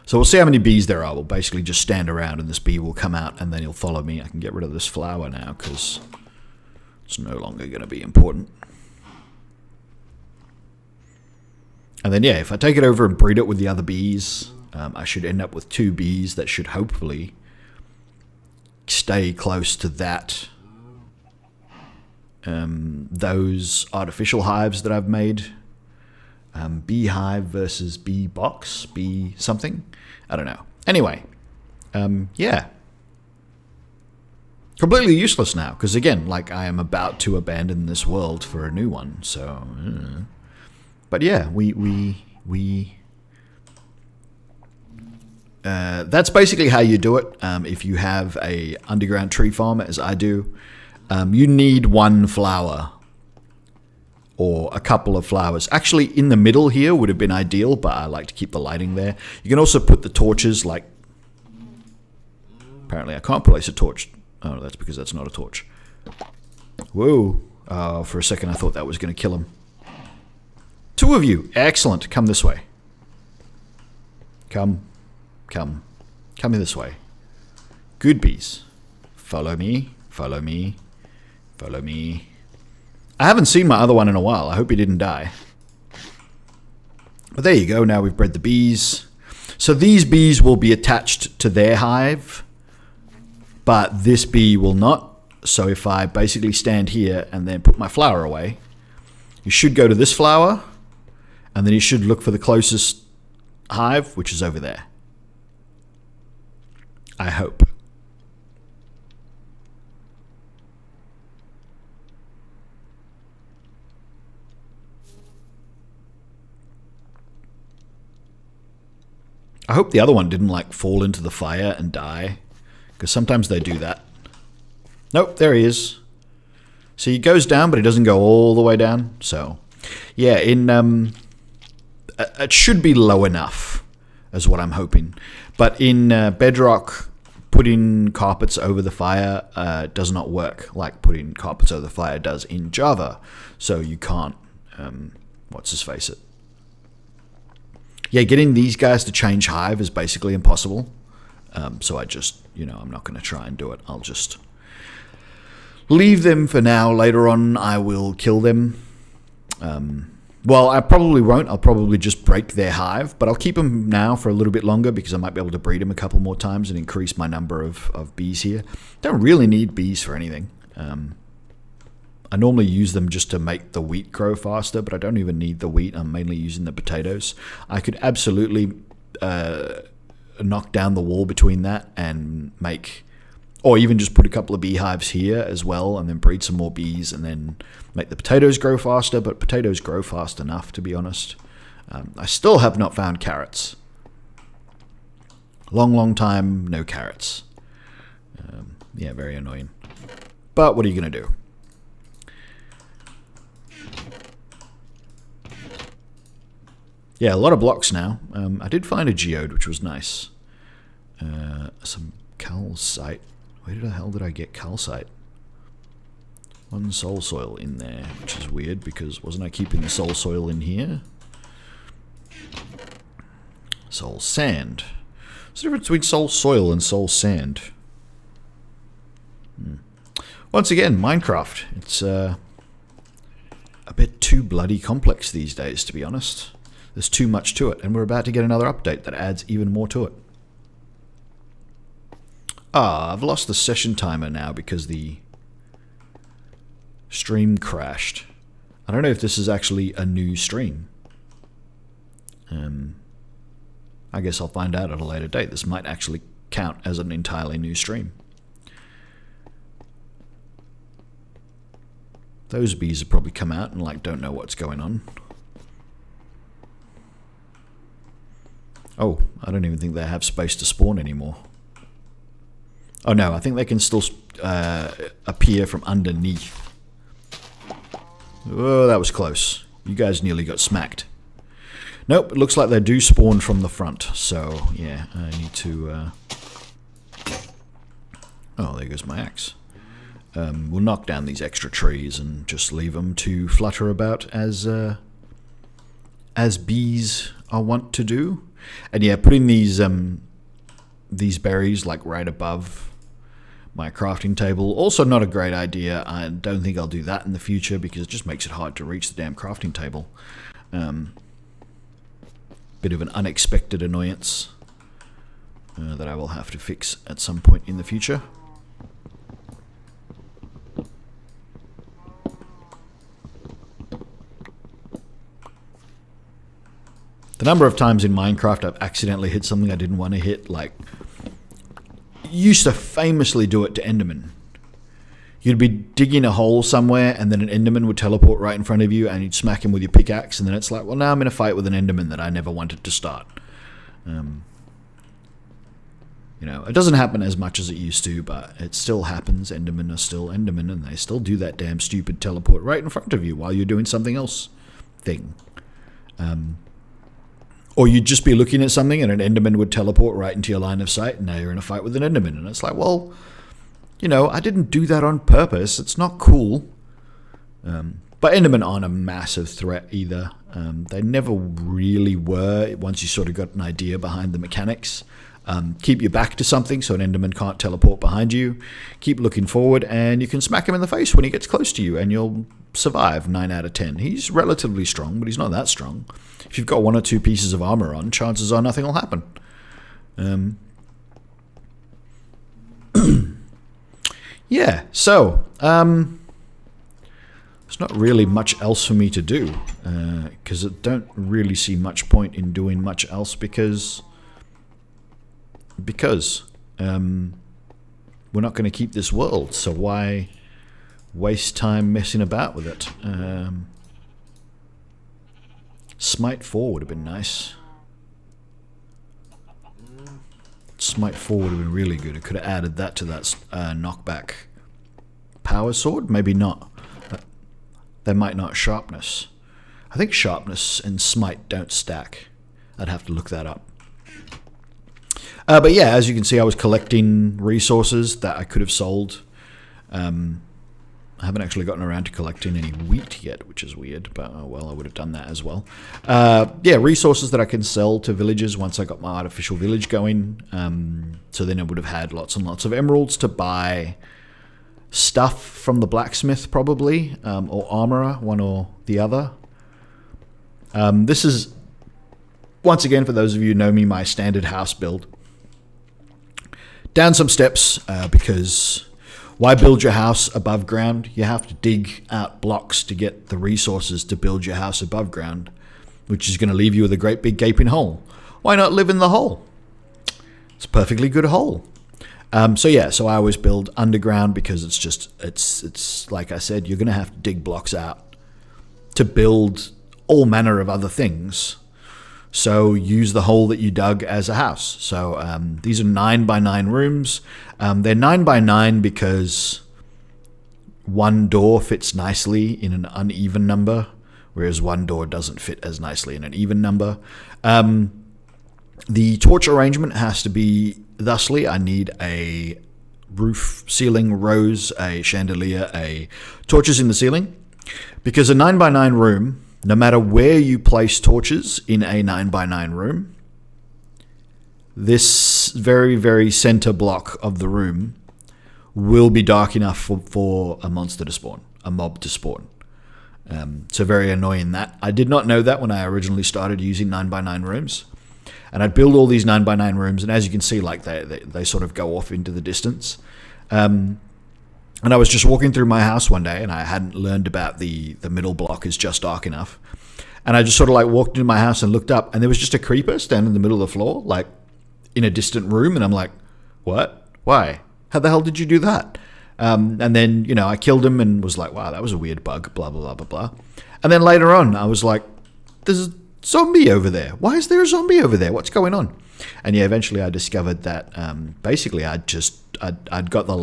So we'll see how many bees there are. We'll basically just stand around and this bee will come out and then he'll follow me. I can get rid of this flower now because it's no longer going to be important. And then, yeah, if I take it over and breed it with the other bees, I should end up with 2 bees that should hopefully stay close to that. Those artificial hives that I've made. Beehive versus bee box. Bee something. I don't know. Anyway. Yeah. Completely useless now. Because again, like I am about to abandon this world for a new one. So. But yeah, that's basically how you do it. If you have a underground tree farm, as I do, you need 1 flower or a couple of flowers. Actually, in the middle here would have been ideal, but I like to keep the lighting there. You can also put the torches, like... Apparently I can't place a torch. Oh, that's because that's not a torch. Whoa. For a second I thought that was going to kill him. 2 of you. Excellent. Come this way. Come this way. Good bees. Follow me. Follow me. Follow me. I haven't seen my other one in a while. I hope he didn't die. But there you go. Now we've bred the bees. So these bees will be attached to their hive, but this bee will not. So if I basically stand here and then put my flower away, you should go to this flower, and then you should look for the closest hive, which is over there. I hope. I hope the other one didn't like fall into the fire and die, because sometimes they do that. Nope, there he is. See, he goes down, but he doesn't go all the way down. So, yeah, it should be low enough, is what I'm hoping. But in Bedrock, putting carpets over the fire does not work like putting carpets over the fire does in Java. So you can't, what's-his-face it? Yeah, getting these guys to change hive is basically impossible. So I just, I'm not going to try and do it. I'll just leave them for now. Later on, I will kill them. Well, I probably won't. I'll probably just break their hive. But I'll keep them now for a little bit longer because I might be able to breed them a couple more times and increase my number of bees here. Don't really need bees for anything. I normally use them just to make the wheat grow faster, but I don't even need the wheat. I'm mainly using the potatoes. I could absolutely knock down the wall between that and make, or even just put a couple of beehives here as well and then breed some more bees and then make the potatoes grow faster, but potatoes grow fast enough, to be honest. I still have not found carrots. Long time, no carrots. Yeah, very annoying. But what are you going to do? Yeah, a lot of blocks now. I did find a geode, which was nice. Some calcite. Where the hell did I get calcite? 1 soul soil in there, which is weird because wasn't I keeping the soul soil in here? Soul sand. What's the difference between soul soil and soul sand? Once again, Minecraft. It's a bit too bloody complex these days, to be honest. There's too much to it, and we're about to get another update that adds even more to it. I've lost the session timer now because the stream crashed. I don't know if this is actually a new stream. I guess I'll find out at a later date. This might actually count as an entirely new stream. Those bees have probably come out and like don't know what's going on. Oh, I don't even think they have space to spawn anymore. Oh no, I think they can still appear from underneath. Oh, that was close. You guys nearly got smacked. Nope, it looks like they do spawn from the front. So, yeah, I need to... Oh, there goes my axe. We'll knock down these extra trees and just leave them to flutter about as bees are wont to do. And yeah, putting these berries like right above my crafting table, also not a great idea. I don't think I'll do that in the future because it just makes it hard to reach the damn crafting table. Bit of an unexpected annoyance that I will have to fix at some point in the future. The number of times in Minecraft I've accidentally hit something I didn't want to hit, like, used to famously do it to Enderman. You'd be digging a hole somewhere and then an Enderman would teleport right in front of you and you'd smack him with your pickaxe and then it's like, well, now I'm in a fight with an Enderman that I never wanted to start. You know, it doesn't happen as much as it used to, but it still happens. Endermen are still Endermen and they still do that damn stupid teleport right in front of you while you're doing something else thing. Or you'd just be looking at something and an Enderman would teleport right into your line of sight and now you're in a fight with an Enderman. And it's like, well, you know, I didn't do that on purpose. It's not cool. But Endermen aren't a massive threat either. They never really were once you sort of got an idea behind the mechanics. Keep your back to something so an Enderman can't teleport behind you. Keep looking forward and you can smack him in the face when he gets close to you and you'll survive 9 out of 10. He's relatively strong, but he's not that strong. If you've got 1 or 2 pieces of armor on, chances are nothing will happen. Yeah, so there's not really much else for me to do because I don't really see much point in doing much else because we're not going to keep this world, so why waste time messing about with it? Smite 4 would have been nice. Smite 4 would have been really good. I could have added that to that knockback power sword. Maybe not. They might not sharpness. I think sharpness and smite don't stack. I'd have to look that up. But yeah, as you can see, I was collecting resources that I could have sold. I haven't actually gotten around to collecting any wheat yet, which is weird, but well, I would have done that as well. Yeah, resources that I can sell to villagers once I got my artificial village going. So then I would have had lots and lots of emeralds to buy stuff from the blacksmith, probably, or armorer, one or the other. This is, once again, for those of you who know me, my standard house build. Down some steps, because why build your house above ground? You have to dig out blocks to get the resources to build your house above ground, which is going to leave you with a great big gaping hole. Why not live in the hole? It's a perfectly good hole. So yeah, so I always build underground because it's like I said, you're going to have to dig blocks out to build all manner of other things. So use the hole that you dug as a house. So these are 9x9 rooms. They're 9x9 because one door fits nicely in an uneven number, whereas one door doesn't fit as nicely in an even number. The torch arrangement has to be thusly. I need a roof, ceiling, rose, a chandelier, torches in the ceiling. Because a 9x9 room, no matter where you place torches in a 9x9 room, this very, very center block of the room will be dark enough for a monster to spawn, a mob to spawn. So very annoying that. I did not know that when I originally started using 9x9 rooms. And I'd build all these 9x9 rooms, and as you can see, like they sort of go off into the distance. And I was just walking through my house one day, and I hadn't learned about the middle block is just dark enough. And I just sort of like walked into my house and looked up, and there was just a creeper standing in the middle of the floor, like in a distant room. And I'm like, what? Why? How the hell did you do that? And then, you know, I killed him and was like, wow, that was a weird bug, blah, blah, blah, blah, blah. And then later on, I was like, there's a zombie over there. Why is there a zombie over there? What's going on? And yeah, eventually I discovered that basically I'd got the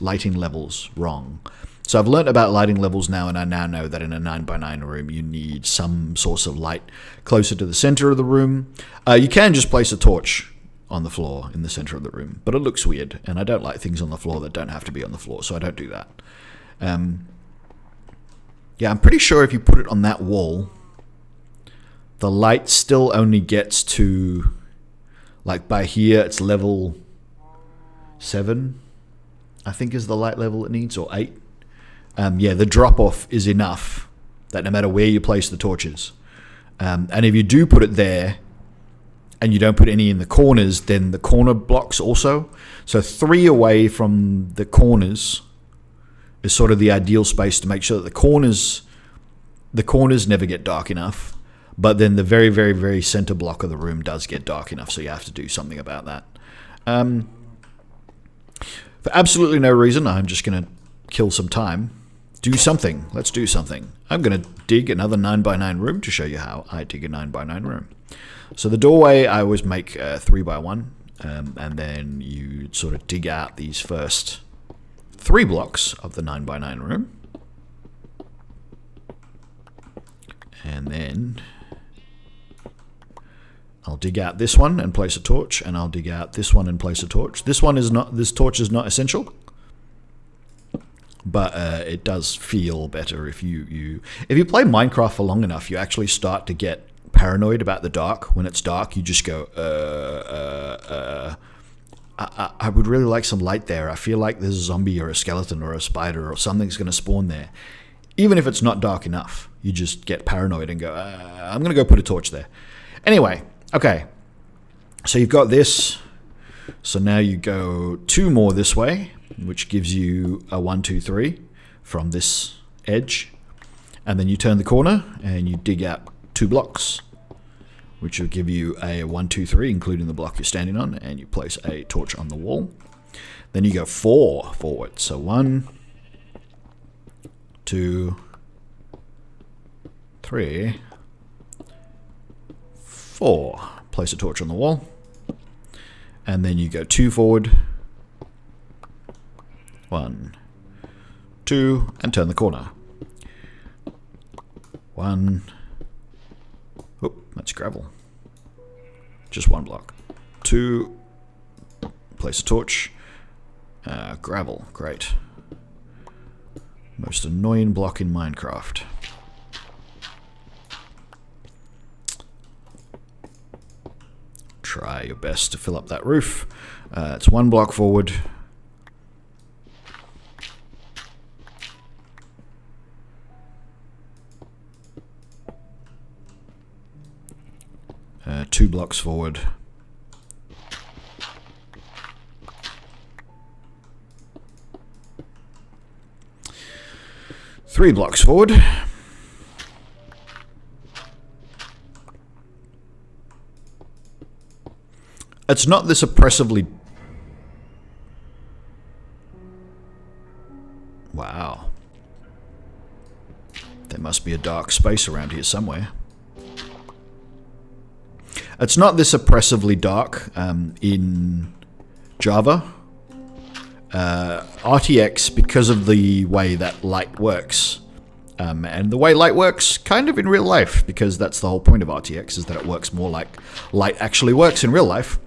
lighting levels wrong. So I've learned about lighting levels now, and I now know that in a 9x9 room you need some source of light closer to the center of the room. You can just place a torch on the floor in the center of the room, but it looks weird, and I don't like things on the floor that don't have to be on the floor, so I don't do that. Yeah, I'm pretty sure if you put it on that wall, the light still only gets to, like by here, it's level 7, I think is the light level it needs, or 8. Yeah, the drop-off is enough that no matter where you place the torches, and if you do put it there, and you don't put any in the corners, then the corner blocks also. So 3 away from the corners is sort of the ideal space to make sure that the corners never get dark enough. But then the very, very, very center block of the room does get dark enough, so you have to do something about that. For absolutely no reason, I'm just going to kill some time. Do something. Let's do something. I'm going to dig another 9x9 room to show you how I dig a 9x9 room. So the doorway, I always make 3x1, and then you sort of dig out these first 3 blocks of the 9x9 room. And then I'll dig out this one and place a torch, and I'll dig out this one and place a torch. This torch is not essential. but it does feel better if you play Minecraft for long enough. You actually start to get paranoid about the dark. When it's dark, you just go, I would really like some light there. I feel like there's a zombie or a skeleton or a spider or something's going to spawn there. Even if it's not dark enough, you just get paranoid and go, I'm going to go put a torch there. Anyway, okay. So you've got this. So now you go 2 more this way, which gives you a 1, 2, 3 from this edge. And then you turn the corner and you dig out 2 blocks, which will give you a 1, 2, 3, including the block you're standing on, and you place a torch on the wall. Then you go 4 forward. So 1, 2, 3, 4. Place a torch on the wall. And then you go 2 forward. 1, 2, and turn the corner. 1. Oh, that's gravel. Just 1 block. 2. Place a torch. Gravel. Great. Most annoying block in Minecraft. Try your best to fill up that roof. It's 1 block forward. Two blocks forward. Three blocks forward. It's not this oppressively... Wow. There must be a dark space around here somewhere. It's not this oppressively dark in Java. RTX, because of the way that light works, and the way light works kind of in real life, because that's the whole point of RTX, is that it works more like light actually works in real life.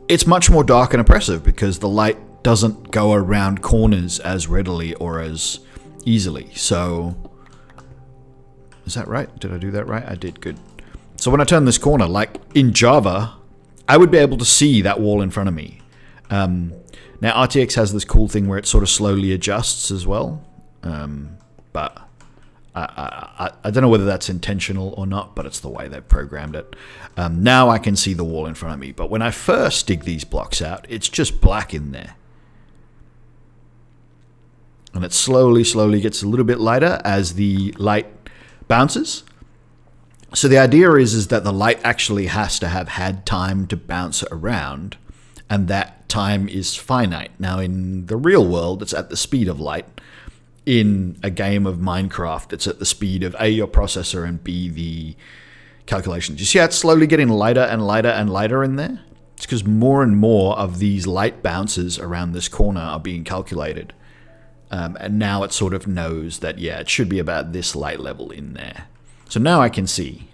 It's much more dark and oppressive because the light doesn't go around corners as readily or as easily. So, is that right? Did I do that right? I did, good. So when I turn this corner, like in Java, I would be able to see that wall in front of me. Now RTX has this cool thing where it sort of slowly adjusts as well. But I don't know whether that's intentional or not, but it's the way they've programmed it. Now I can see the wall in front of me, but when I first dig these blocks out, it's just black in there. And it slowly gets a little bit lighter as the light bounces. So the idea is that the light actually has to have had time to bounce around, and that time is finite. Now in the real world, it's at the speed of light. In a game of Minecraft, it's at the speed of A, your processor, and B, the calculations. You see how it's slowly getting lighter and lighter and lighter in there? It's because more and more of these light bounces around this corner are being calculated. And now it sort of knows that, yeah, it should be about this light level in there. So now I can see.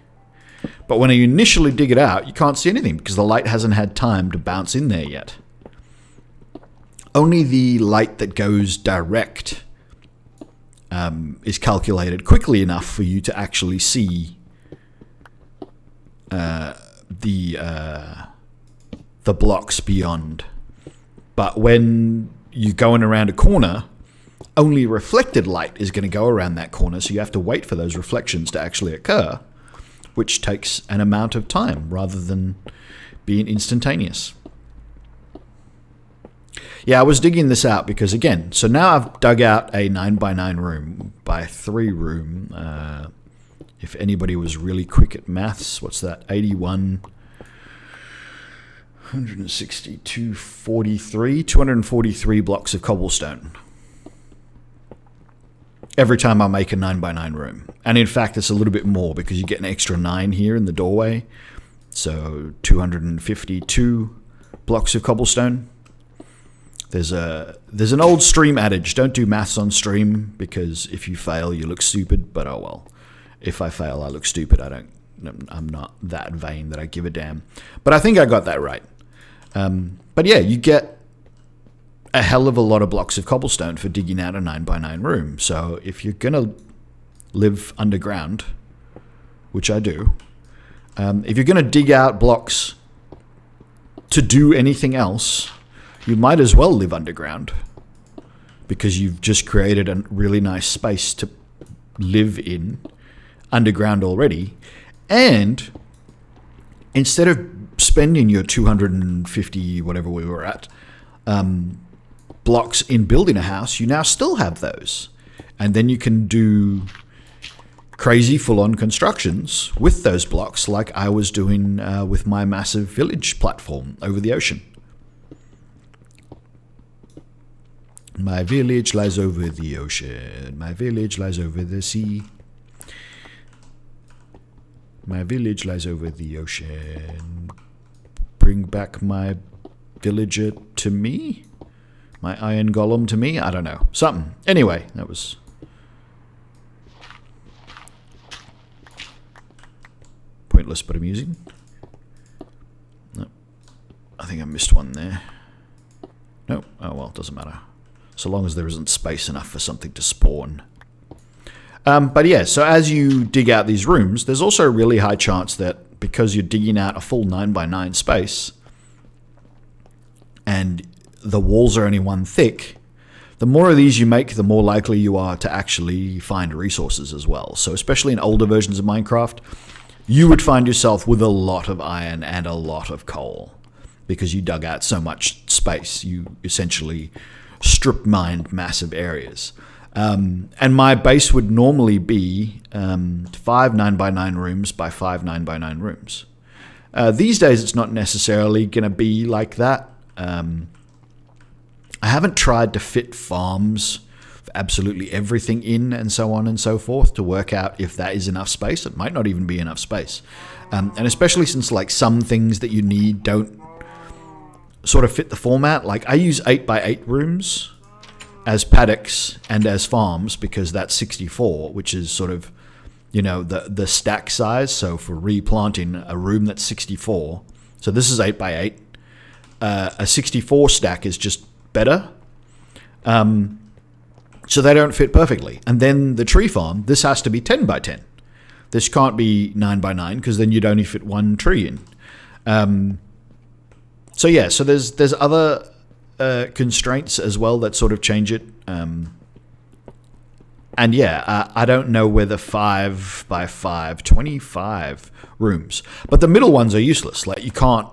But when I initially dig it out, you can't see anything because the light hasn't had time to bounce in there yet. Only the light that goes direct is calculated quickly enough for you to actually see the blocks beyond. But when you're going around a corner, only reflected light is going to go around that corner, so you have to wait for those reflections to actually occur, which takes an amount of time rather than being instantaneous. Yeah, I was digging this out because, again, so now I've dug out a 9x9 room by 3 room. If anybody was really quick at maths, what's that? 81, 162, 43, 243 blocks of cobblestone. Every time I make a 9x9 room. And in fact, it's a little bit more because you get an extra 9 here in the doorway. So 252 blocks of cobblestone. There's an old stream adage, don't do maths on stream because if you fail, you look stupid, but oh well. If I fail, I look stupid. I'm not that vain that I give a damn. But I think I got that right. But yeah, you get a hell of a lot of blocks of cobblestone for digging out a 9x9 room. So if you're going to live underground, which I do, if you're going to dig out blocks to do anything else, you might as well live underground, because you've just created a really nice space to live in underground already. And instead of spending your 250, whatever we were at, blocks in building a house, you now still have those. And then you can do crazy full-on constructions with those blocks, like I was doing with my massive village platform over the ocean. My village lies over the ocean. My village lies over the sea. My village lies over the ocean. Bring back my villager to me? My iron golem to me? I don't know. Something. Anyway, that was... pointless but amusing. No. I think I missed one there. No. Oh well, doesn't matter. So long as there isn't space enough for something to spawn. But yeah, so as you dig out these rooms, there's also a really high chance that because you're digging out a full 9x9 space and the walls are only one thick, the more of these you make, the more likely you are to actually find resources as well. So especially in older versions of Minecraft, you would find yourself with a lot of iron and a lot of coal because you dug out so much space. You essentially strip mined massive areas. And my base would normally be 5 9x9 rooms by 5 9x9 rooms. These days, it's not necessarily going to be like that. I haven't tried to fit farms for absolutely everything in and so on and so forth to work out if that is enough space. It might not even be enough space. And especially since like some things that you need don't sort of fit the format. Like I use 8x8 rooms as paddocks and as farms because that's 64, which is sort of, you know, the stack size. So for replanting a room that's 64, so this is 8x8. A 64 stack is just better. So they don't fit perfectly. And then the tree farm, this has to be 10x10. This can't be 9x9 because then you'd only fit one tree in. So yeah, so there's other constraints as well that sort of change it. And yeah, I don't know whether 5x5, 25 rooms, but the middle ones are useless. Like you can't,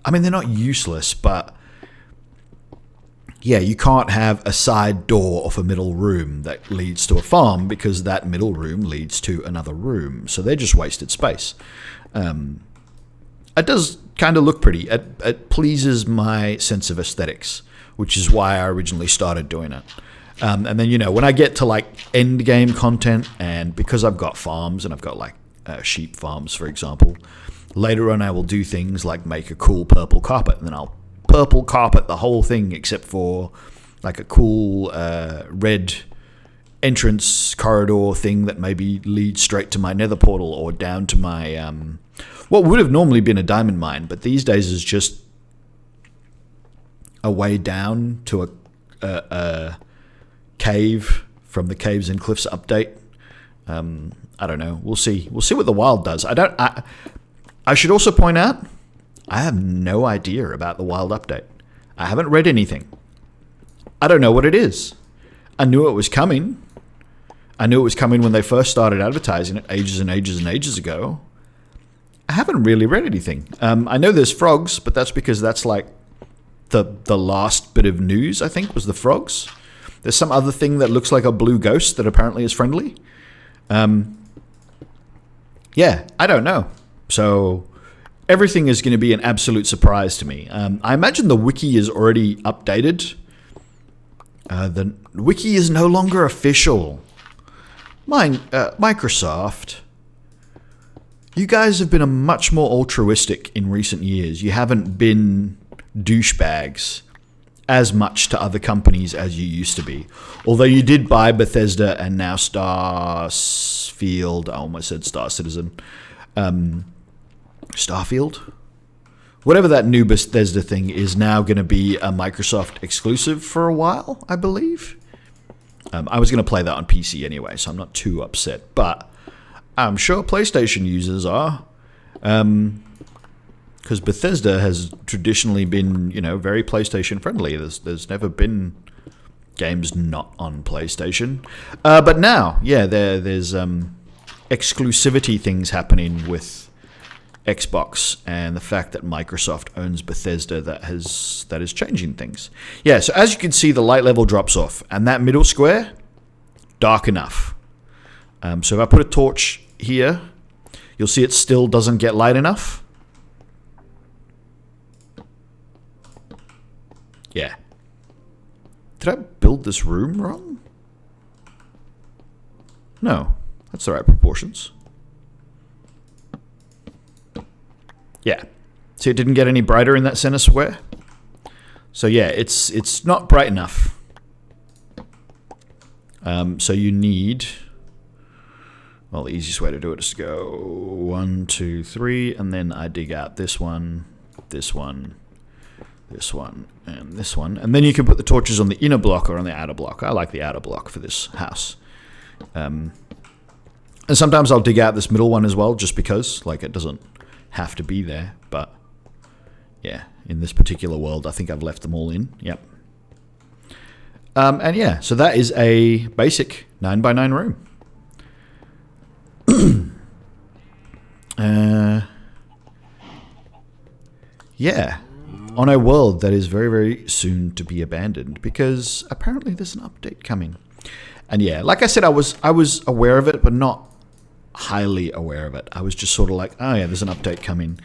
I mean, they're not useless, but yeah, you can't have a side door off a middle room that leads to a farm because that middle room leads to another room. So they're just wasted space. It does kind of look pretty. It pleases my sense of aesthetics, which is why I originally started doing it. And then, you know, when I get to like end game content, and because I've got farms and I've got like sheep farms, for example, later on I will do things like make a cool purple carpet, and then I'll purple carpet the whole thing except for like a cool red entrance corridor thing that maybe leads straight to my nether portal or down to my what would have normally been a diamond mine, but these days is just a way down to a cave from the Caves and Cliffs update. I don't know. We'll see. We'll see what the wild does. I should also point out, I have no idea about the wild update. I haven't read anything. I don't know what it is. I knew it was coming. I knew it was coming when they first started advertising it ages and ages and ages ago. I haven't really read anything. I know there's frogs, but that's because that's like the last bit of news, I think, was the frogs. There's some other thing that looks like a blue ghost that apparently is friendly. Yeah, I don't know. So everything is going to be an absolute surprise to me. I imagine the wiki is already updated. The wiki is no longer official. Microsoft, you guys have been a much more altruistic in recent years. You haven't been douchebags as much to other companies as you used to be. Although you did buy Bethesda and now Starfield. I almost said Star Citizen. Starfield? whatever that new Bethesda thing is now going to be a Microsoft exclusive for a while, I believe. I was going to play that on PC anyway, so I'm not too upset. But I'm sure PlayStation users are. Because Bethesda has traditionally been, very PlayStation friendly. There's never been games not on PlayStation. But now, there's exclusivity things happening with Xbox, and the fact that Microsoft owns Bethesda that is changing things. Yeah, so as you can see, the light level drops off, and that middle square, dark enough. So if I put a torch here, you'll see it still doesn't get light enough. Yeah. Did I build this room wrong? No, that's the right proportions. Yeah. See, it didn't get any brighter in that center square. So yeah, it's not bright enough. So you need... Well, the easiest way to do it is to go 1, 2, 3, and then I dig out this one, this one, this one, and this one. And then you can put the torches on the inner block or on the outer block. I like the outer block for this house. And sometimes I'll dig out this middle one as well, just because, it doesn't have to be there. But, yeah, in this particular world, I think I've left them all in. Yep. And yeah, so that is a basic 9x9 room. Yeah, on a world that is very, very soon to be abandoned, because apparently there's an update coming. And yeah, like I said, I was aware of it, but not highly aware of it. I was just sort of like, oh yeah, there's an update coming.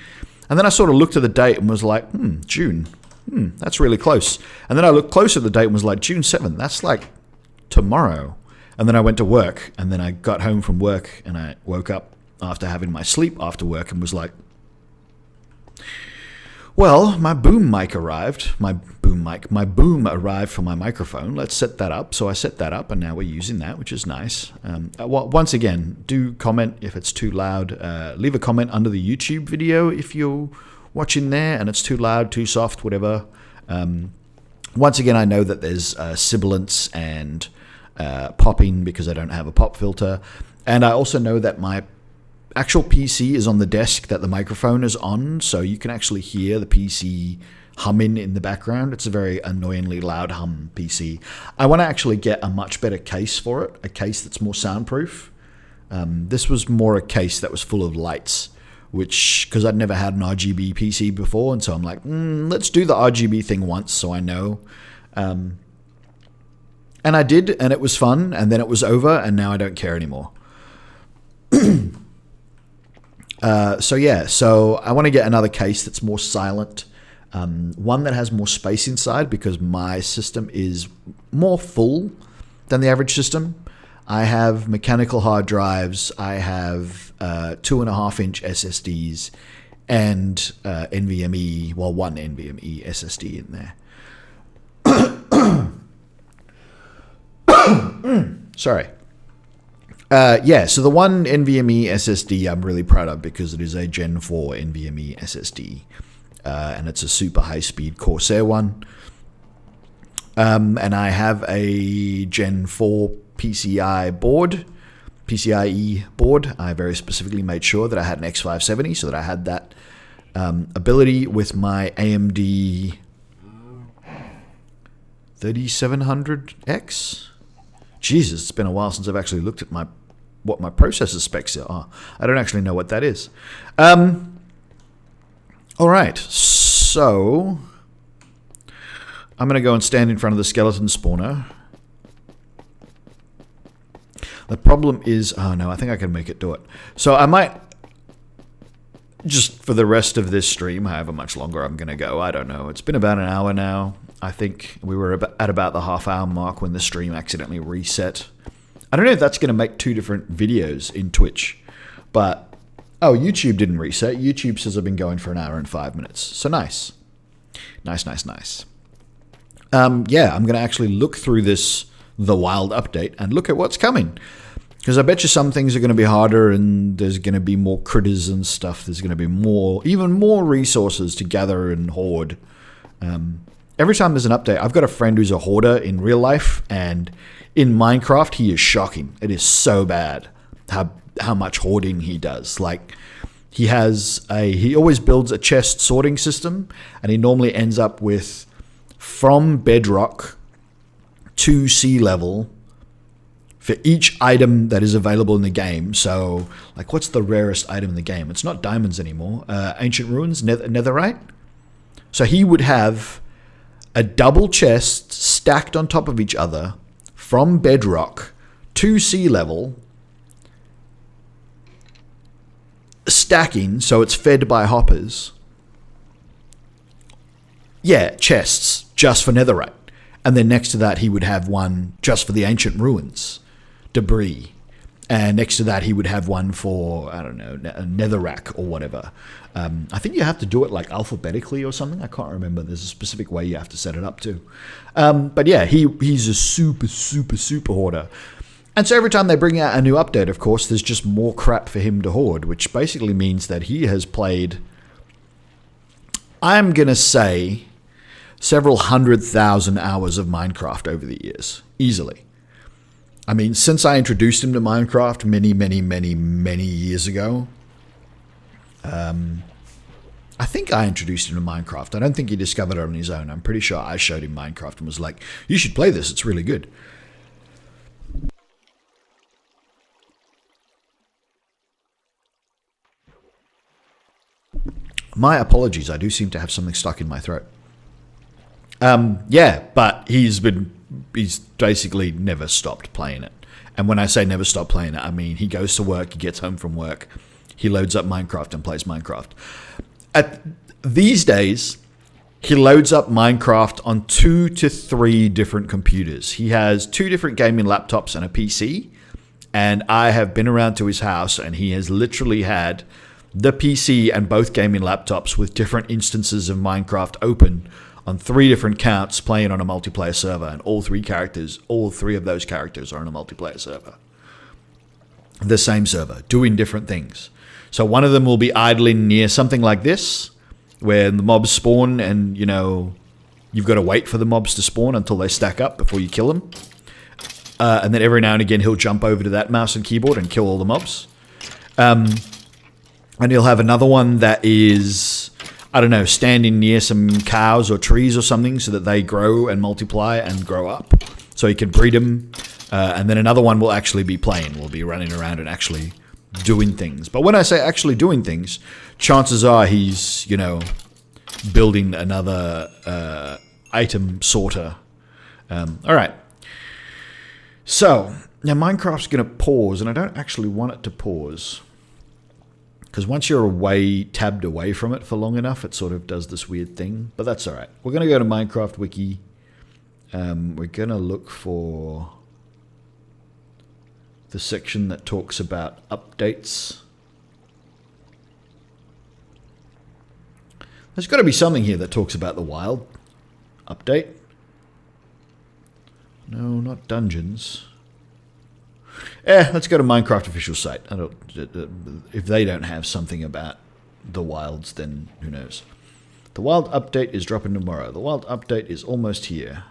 And then I sort of looked at the date and was like, June. That's really close. And then I looked closer at the date and was like, June 7th. That's like tomorrow. And then I went to work, and then I got home from work, and I woke up after having my sleep after work and was like, well, my boom mic arrived. My boom arrived for my microphone. Let's set that up. So I set that up, and now we're using that, which is nice. Once again, do comment if it's too loud. Leave a comment under the YouTube video if you're watching there and it's too loud, too soft, whatever. Once again, I know that there's sibilance and popping because I don't have a pop filter. And I also know that my actual PC is on the desk that the microphone is on, so you can actually hear the PC humming in the background. It's a very annoyingly loud hum PC. I want to actually get a much better case for it, a case that's more soundproof. This was more a case that was full of lights, which, because I'd never had an RGB PC before, and so I'm like, let's do the RGB thing once so I know. And I did, and it was fun, and then it was over, and now I don't care anymore. So I want to get another case that's more silent, one that has more space inside, because my system is more full than the average system. I have mechanical hard drives, I have 2.5-inch SSDs, and NVMe, well, one NVMe SSD in there. Sorry. So the one NVMe SSD I'm really proud of, because it is a Gen 4 NVMe SSD, and it's a super high-speed Corsair one. And I have a Gen 4 PCIe board. I very specifically made sure that I had an X570, so that I had that ability with my AMD 3700X. Jesus, it's been a while since I've actually looked at what my processor specs are. I don't actually know what that is. All right, so I'm going to go and stand in front of the skeleton spawner. The problem is, oh no, I think I can make it do it. So I might, just for the rest of this stream, however much longer I'm going to go, I don't know. It's been about an hour now. I think we were at about the half-hour mark when the stream accidentally reset. I don't know if that's going to make two different videos in Twitch, but... Oh, YouTube didn't reset. YouTube says I've been going for an hour and 5 minutes. So nice. Nice. I'm going to actually look through the Wild update and look at what's coming. Because I bet you some things are going to be harder and there's going to be more critters and stuff. There's going to be even more resources to gather and hoard. Every time there's an update, I've got a friend who's a hoarder in real life, and in Minecraft, he is shocking. It is so bad how much hoarding he does. Like, he always builds a chest sorting system, and he normally ends up with, from bedrock to sea level, for each item that is available in the game. So, like, what's the rarest item in the game? It's not diamonds anymore. Ancient ruins, netherite. So he would have a double chest stacked on top of each other from bedrock to sea level, stacking so it's fed by hoppers. Yeah, chests just for netherite. And then next to that, he would have one just for the ancient ruins debris, and next to that he would have one for, I don't know, a netherrack or whatever. I think you have to do it like alphabetically or something. I can't remember. There's a specific way you have to set it up too. But yeah, he's a super hoarder. And so every time they bring out a new update, of course, there's just more crap for him to hoard, which basically means that he has played, I'm going to say, several 100,000 hours of Minecraft over the years, easily. I mean, since I introduced him to Minecraft many years ago, I think I introduced him to Minecraft. I don't think he discovered it on his own. I'm pretty sure I showed him Minecraft and was like, you should play this, it's really good. My apologies, I do seem to have something stuck in my throat. Yeah, but he's basically never stopped playing it. And when I say never stopped playing it, I mean he goes to work, he gets home from work, he loads up Minecraft and plays Minecraft. These days, he loads up Minecraft on 2 to 3 different computers. He has 2 different gaming laptops and a PC. And I have been around to his house, and he has literally had the PC and both gaming laptops with different instances of Minecraft open on 3 different counts, playing on a multiplayer server, and all 3 of those characters are on a multiplayer server. The same server, doing different things. So one of them will be idling near something like this, where the mobs spawn and, you know, you've got to wait for the mobs to spawn until they stack up before you kill them. And then every now and again he'll jump over to that mouse and keyboard and kill all the mobs. And he'll have another one that is, I don't know, standing near some cows or trees or something so that they grow and multiply and grow up. So he can breed them. And then another one will actually be playing. Will be running around and actually doing things. But when I say actually doing things, chances are he's, you know, building another item sorter. All right. So, now Minecraft's going to pause, and I don't actually want it to pause. Because once you're tabbed away from it for long enough, it sort of does this weird thing. But that's all right. We're going to go to Minecraft Wiki. We're going to look for the section that talks about updates. There's got to be something here that talks about the wild update. No, not dungeons. Let's go to Minecraft official site. If they don't have something about the wilds, then who knows. The wild update is dropping tomorrow. The wild update is almost here.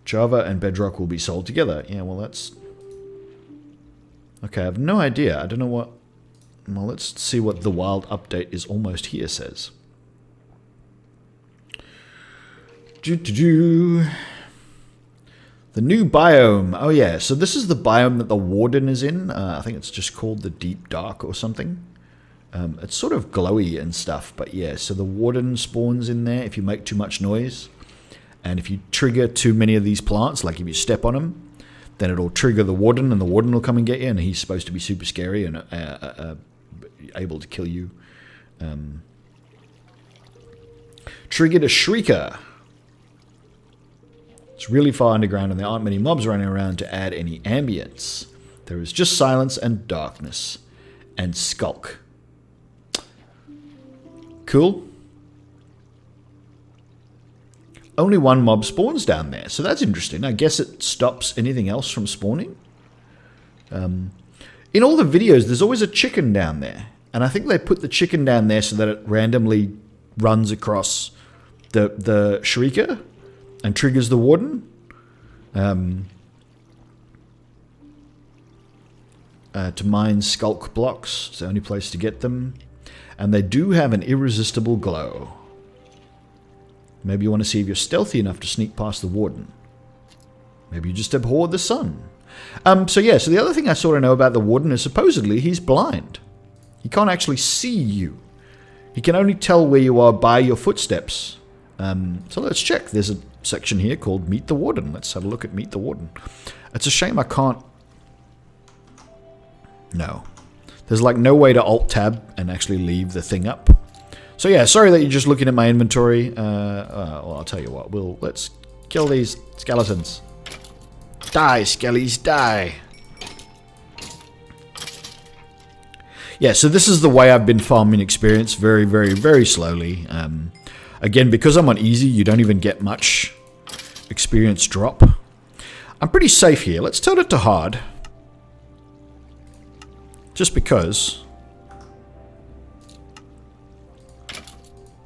Java and Bedrock will be sold together. Yeah, well, that's... Okay, I have no idea. I don't know what... Well, let's see what the wild update is almost here says. The new biome. Oh, yeah. So this is the biome that the Warden is in. I think it's just called the Deep Dark or something. It's sort of glowy and stuff. But yeah, so the Warden spawns in there if you make too much noise. And if you trigger too many of these plants, like if you step on them, then it'll trigger the Warden, and the Warden will come and get you. And he's supposed to be super scary and able to kill you. Triggered a Shrieker. It's really far underground, and there aren't many mobs running around to add any ambience. There is just silence and darkness. And Skulk. Cool. only one mob spawns down there. So that's interesting. I guess it stops anything else from spawning. In all the videos, there's always a chicken down there. And I think they put the chicken down there so that it randomly runs across the Shrieker and triggers the Warden. To mine skulk blocks. It's the only place to get them. And they do have an irresistible glow. Maybe you want to see if you're stealthy enough to sneak past the Warden. Maybe you just abhor the sun. So yeah, so the other thing I sort of know about the Warden is supposedly he's blind. He can't actually see you. He can only tell where you are by your footsteps. So let's check. There's a section here called Meet the Warden. Let's have a look at Meet the Warden. It's a shame I can't... No. There's like no way to Alt-Tab and actually leave the thing up. So yeah, sorry that you're just looking at my inventory. Well, I'll tell you what. Let's kill these skeletons. Die, skellies, die. Yeah, so this is the way I've been farming experience. Very, very, very slowly. Again, because I'm on easy, you don't even get much experience drop. I'm pretty safe here. Let's turn it to hard. Just because.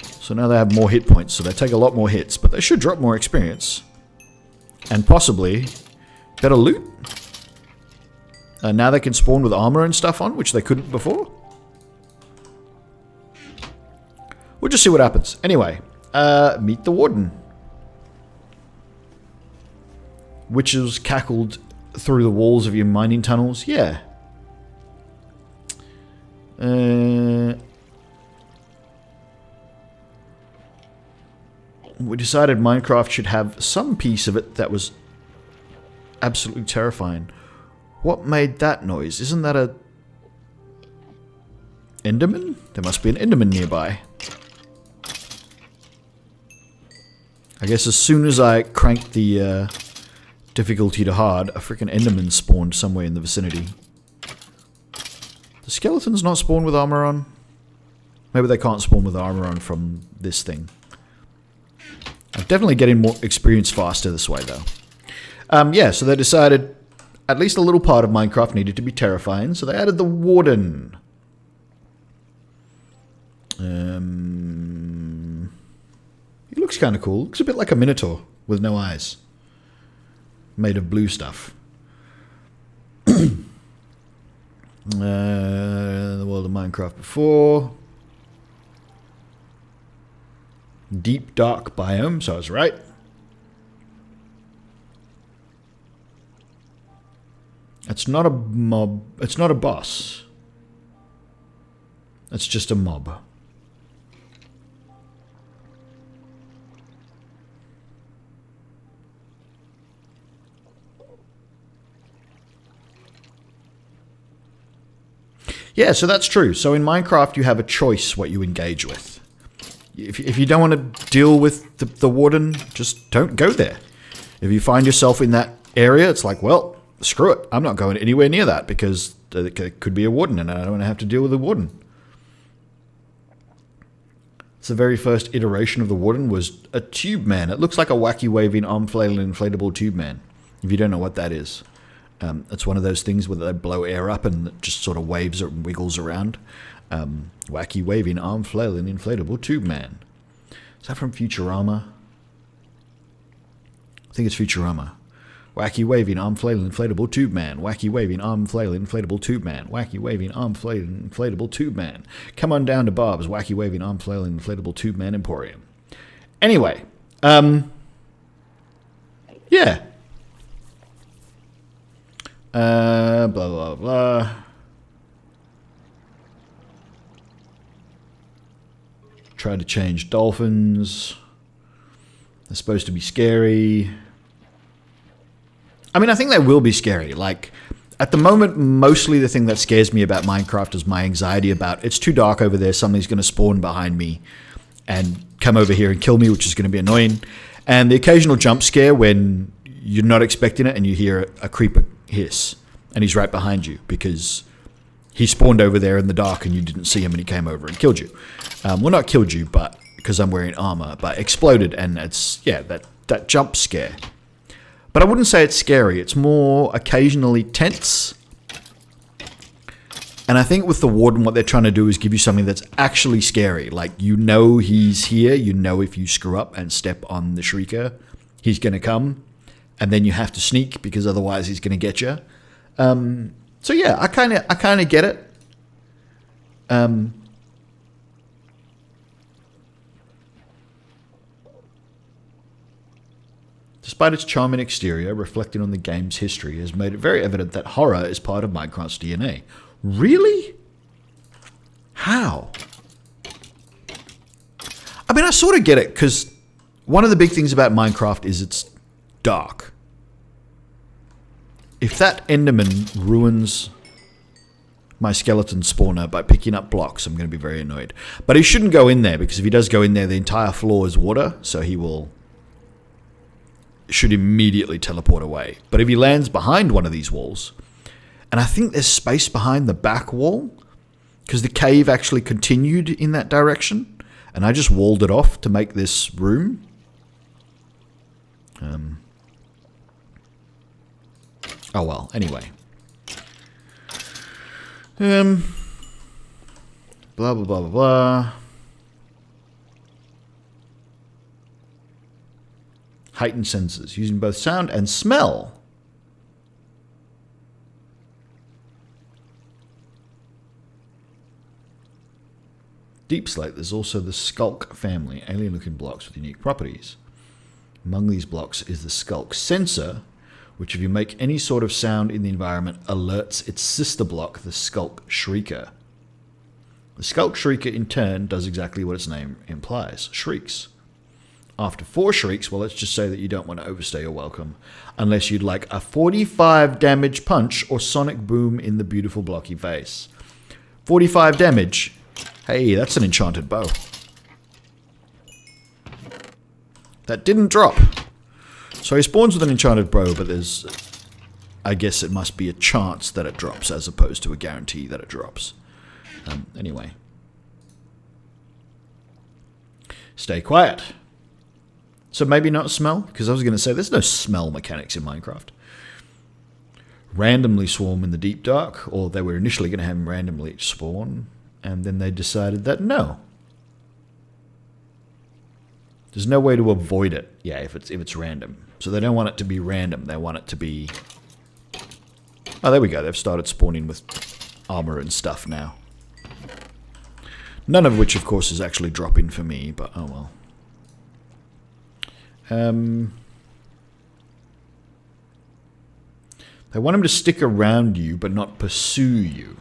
So now they have more hit points, so they take a lot more hits, but they should drop more experience. And possibly better loot. Now they can spawn with armor and stuff on, which they couldn't before. We'll just see what happens. Anyway, meet the Warden. Witches cackled through the walls of your mining tunnels. Yeah. We decided Minecraft should have some piece of it that was absolutely terrifying. What made that noise? Isn't that a Enderman? There must be an Enderman nearby. I guess as soon as I cranked the difficulty to hard, a freaking Enderman spawned somewhere in the vicinity. The skeletons not spawn with armor on? Maybe they can't spawn with armor on from this thing. I'm definitely getting more experience faster this way though. Yeah, so they decided at least a little part of Minecraft needed to be terrifying, so they added the Warden. He looks kind of cool. Looks a bit like a Minotaur with no eyes. Made of blue stuff. The world of Minecraft before. Deep dark biome, so I was right. It's not a mob. It's not a boss. It's just a mob. Yeah, so that's true. So in Minecraft, you have a choice what you engage with. If you don't want to deal with the Warden, just don't go there. If you find yourself in that area, it's like, well, screw it. I'm not going anywhere near that because there could be a Warden and I don't want to have to deal with a Warden. So the very first iteration of the Warden was a tube man. It looks like a wacky waving arm flailing inflatable tube man. If you don't know what that is. It's one of those things where they blow air up and it just sort of waves or wiggles around. Wacky waving arm flailing inflatable tube man. Is that from Futurama? I think it's Futurama. Wacky waving arm flailing inflatable tube man. Wacky waving arm flailing inflatable tube man. Wacky waving arm flailing inflatable tube man. Come on down to Bob's wacky waving arm flailing inflatable tube man emporium. Anyway, yeah. Blah blah blah. Try to change dolphins. They're supposed to be scary. I mean, I think they will be scary. Like, at the moment, mostly the thing that scares me about Minecraft is my anxiety about it's too dark over there, something's going to spawn behind me and come over here and kill me, which is going to be annoying. And the occasional jump scare when you're not expecting it and you hear a creeper hiss and he's right behind you because he spawned over there in the dark and you didn't see him and he came over and killed you. Well, not killed you, but because I'm wearing armor, but exploded, and it's, yeah, that jump scare. But I wouldn't say it's scary. It's more occasionally tense. And I think with the Warden, what they're trying to do is give you something that's actually scary. Like, you know he's here. You know if you screw up and step on the Shrieker, he's going to come. And then you have to sneak because otherwise he's going to get you. So yeah, I kind of get it. Despite its charming exterior, reflecting on the game's history has made it very evident that horror is part of Minecraft's DNA. Really? How? I mean, I sort of get it, because one of the big things about Minecraft is it's dark. If that Enderman ruins my skeleton spawner by picking up blocks, I'm going to be very annoyed. But he shouldn't go in there, because if he does go in there, the entire floor is water, so he should immediately teleport away. But if he lands behind one of these walls, and I think there's space behind the back wall, because the cave actually continued in that direction, and I just walled it off to make this room. Oh well, anyway. Blah, blah, blah, blah, blah. Heightened senses, using both sound and smell. Deep Slate, there's also the Skulk family, alien-looking blocks with unique properties. Among these blocks is the Skulk sensor, which if you make any sort of sound in the environment, alerts its sister block, the Skulk Shrieker. The Skulk Shrieker, in turn, does exactly what its name implies, shrieks. After 4 shrieks, well, let's just say that you don't want to overstay your welcome, unless you'd like a 45 damage punch or sonic boom in the beautiful blocky face. 45 damage. Hey, that's an enchanted bow. That didn't drop. So he spawns with an enchanted bow, but there's, I guess it must be a chance that it drops as opposed to a guarantee that it drops. Anyway. Stay quiet. So maybe not smell, because I was going to say there's no smell mechanics in Minecraft. Randomly swarm in the deep dark, or they were initially going to have them randomly spawn, and then they decided that no. There's no way to avoid it, yeah, if it's random. So they don't want it to be random, they want it to be... Oh, there we go, they've started spawning with armor and stuff now. None of which, of course, is actually dropping for me, but oh well. They want him to stick around you, but not pursue you.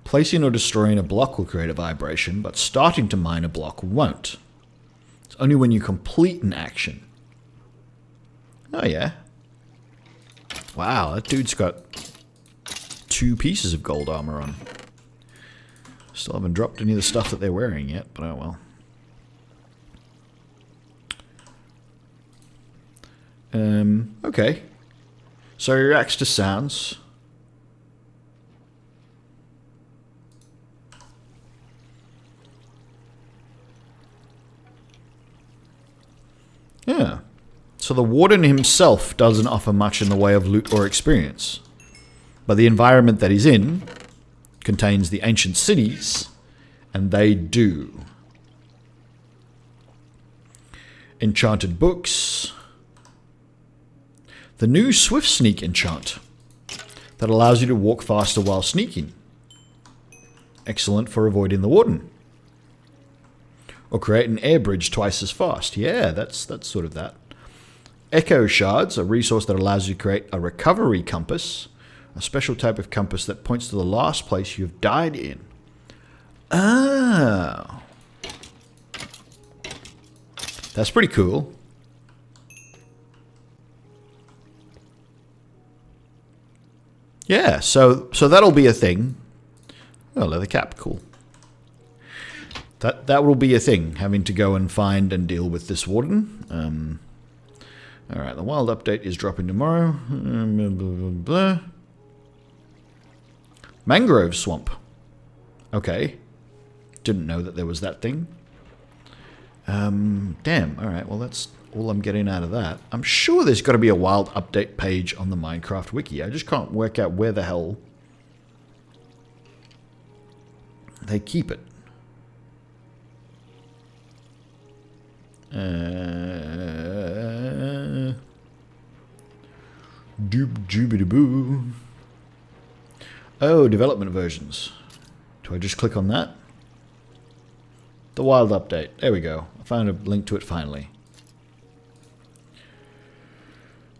Placing or destroying a block will create a vibration, but starting to mine a block won't. It's only when you complete an action. Oh yeah. Wow, that dude's got 2 pieces of gold armor on. Still haven't dropped any of the stuff that they're wearing yet, but oh well. Okay. So he reacts to sounds. Yeah. So the Warden himself doesn't offer much in the way of loot or experience. But the environment that he's in contains the ancient cities, and they do. Enchanted books. The new Swift Sneak enchant that allows you to walk faster while sneaking. Excellent for avoiding the Warden. Or create an air bridge twice as fast. Yeah, that's sort of that. Echo shards, a resource that allows you to create a recovery compass, a special type of compass that points to the last place you've died in. Oh. That's pretty cool. Yeah, so that'll be a thing. Oh, leather cap, cool. that will be a thing, having to go and find and deal with this warden. Alright, the wild update is dropping tomorrow. Blah, blah, blah. Mangrove swamp. Okay. Didn't know that there was that thing. Damn. Alright, well that's all I'm getting out of that. I'm sure there's got to be a wild update page on the Minecraft wiki. I just can't work out where the hell they keep it. Doop-doobity-boo. Oh, development versions. Do I just click on that? The wild update. There we go. I found a link to it finally.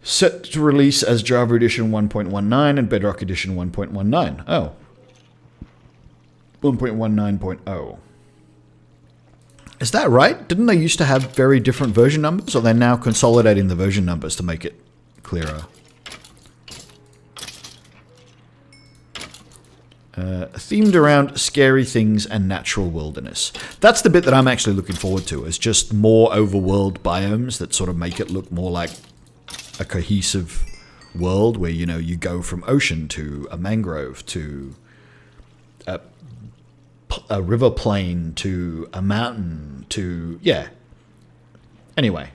Set to release as Java Edition 1.19 and Bedrock Edition 1.19. Oh. 1.19.0. Is that right? Didn't they used to have very different version numbers? Or they're now consolidating the version numbers to make it clearer? Themed around scary things and natural wilderness. That's the bit that I'm actually looking forward to, is just more overworld biomes that sort of make it look more like a cohesive world where, you know, you go from ocean to a mangrove to a river plain to a mountain to, yeah. Anyway.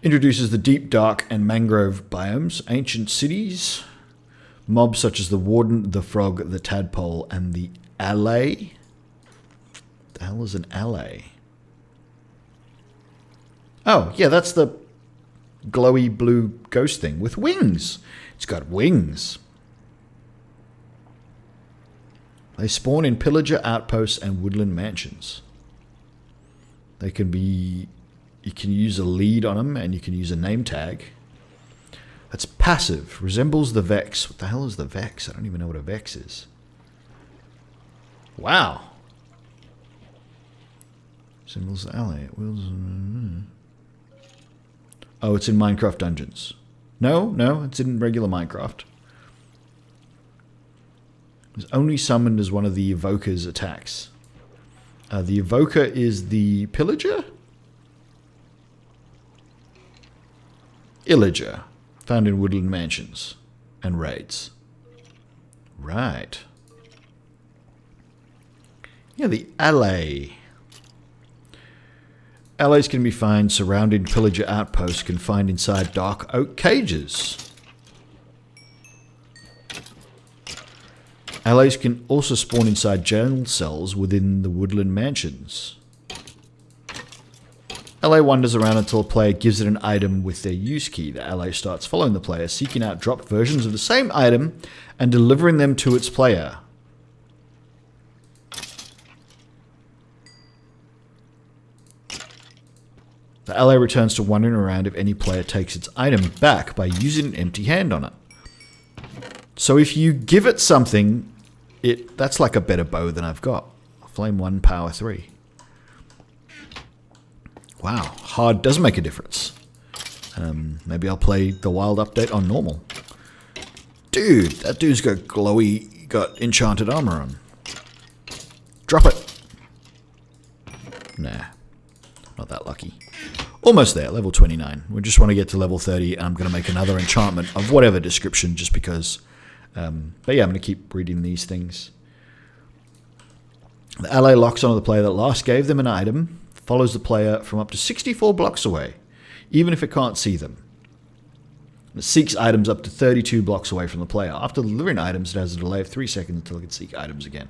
Introduces the deep, dark, and mangrove biomes, ancient cities, mobs such as the warden, the frog, the tadpole, and the allay. The hell is an allay? Oh, yeah, that's the glowy blue ghost thing with wings. It's got wings. They spawn in pillager outposts and woodland mansions. They can be... You can use a lead on them and you can use a name tag. That's passive. Resembles the Vex. What the hell is the Vex? I don't even know what a Vex is. Wow. Resembles the ally. Oh, it's in Minecraft Dungeons. No, it's in regular Minecraft. It's only summoned as one of the Evoker's attacks. The Evoker is the Pillager? Illager. Found in woodland mansions and raids. Right. Yeah, the allay. Allays can be found surrounding pillager outposts confined inside dark oak cages. Allays can also spawn inside jail cells within the woodland mansions. Allay wanders around until a player gives it an item with their use key. The allay starts following the player, seeking out dropped versions of the same item and delivering them to its player. The allay returns to wandering around if any player takes its item back by using an empty hand on it. So if you give it something, that's like a better bow than I've got. Flame 1, power 3. Wow, hard does make a difference. Maybe I'll play the wild update on normal. Dude, that dude's got glowy, got enchanted armor on. Drop it. Nah, not that lucky. Almost there, level 29. We just want to get to level 30, and I'm going to make another enchantment of whatever description, just because. But yeah, I'm going to keep reading these things. The ally locks onto the player that last gave them an item, follows the player from up to 64 blocks away, even if it can't see them. It seeks items up to 32 blocks away from the player. After delivering items, it has a delay of 3 seconds until it can seek items again.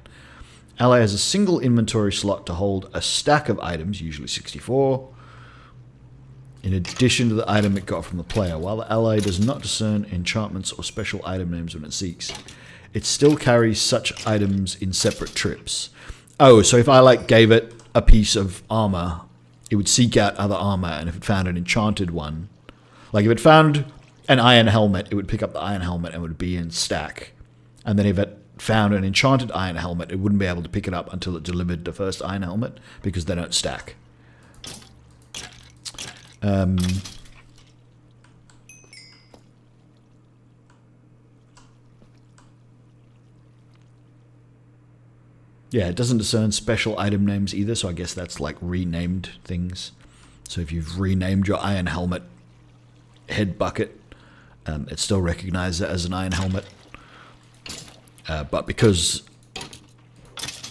Ally has a single inventory slot to hold a stack of items, usually 64, in addition to the item it got from the player. While the ally does not discern enchantments or special item names when it seeks, it still carries such items in separate trips. Oh, so if I gave it a piece of armor, it would seek out other armor, and if it found an enchanted one, like if it found an iron helmet, it would pick up the iron helmet and it would be in stack. And then if it found an enchanted iron helmet, it wouldn't be able to pick it up until it delivered the first iron helmet, because they don't stack. Yeah, it doesn't discern special item names either, so I guess that's like renamed things. So if you've renamed your iron helmet head bucket, it still recognizes it as an iron helmet. But because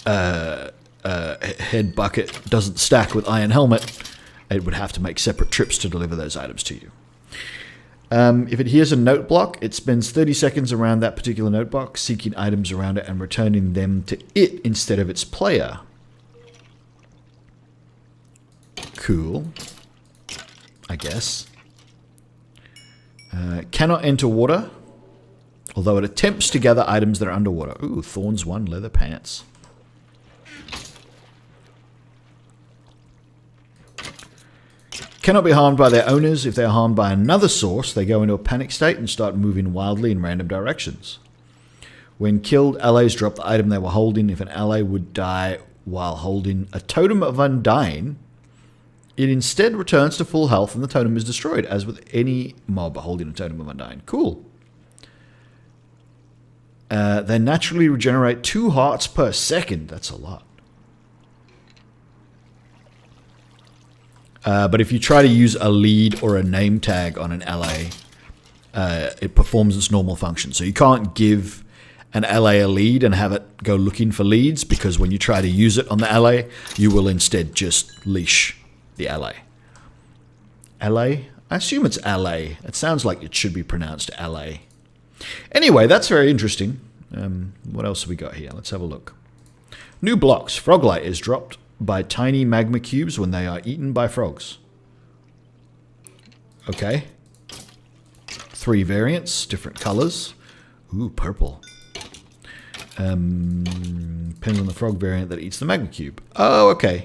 head bucket doesn't stack with iron helmet, it would have to make separate trips to deliver those items to you. If it hears a note block, it spends 30 seconds around that particular note block, seeking items around it and returning them to it instead of its player. Cool. I guess. Cannot enter water, although it attempts to gather items that are underwater. Ooh, Thorns 1, leather pants. Cannot be harmed by their owners. If they are harmed by another source, they go into a panic state and start moving wildly in random directions. When killed, allies drop the item they were holding. If an ally would die while holding a totem of undying, it instead returns to full health and the totem is destroyed, as with any mob holding a totem of undying. Cool. They naturally regenerate 2 hearts per second. That's a lot. But if you try to use a lead or a name tag on an ally, it performs its normal function. So you can't give an ally a lead and have it go looking for leads, because when you try to use it on the ally, you will instead just leash the ally. Ally? I assume it's ally. It sounds like it should be pronounced ally. Anyway, that's very interesting. What else have we got here? Let's have a look. New blocks. Froglight is dropped by tiny magma cubes when they are eaten by frogs. Okay. 3 variants, different colors. Ooh, purple. Depends on the frog variant that eats the magma cube. Oh, okay.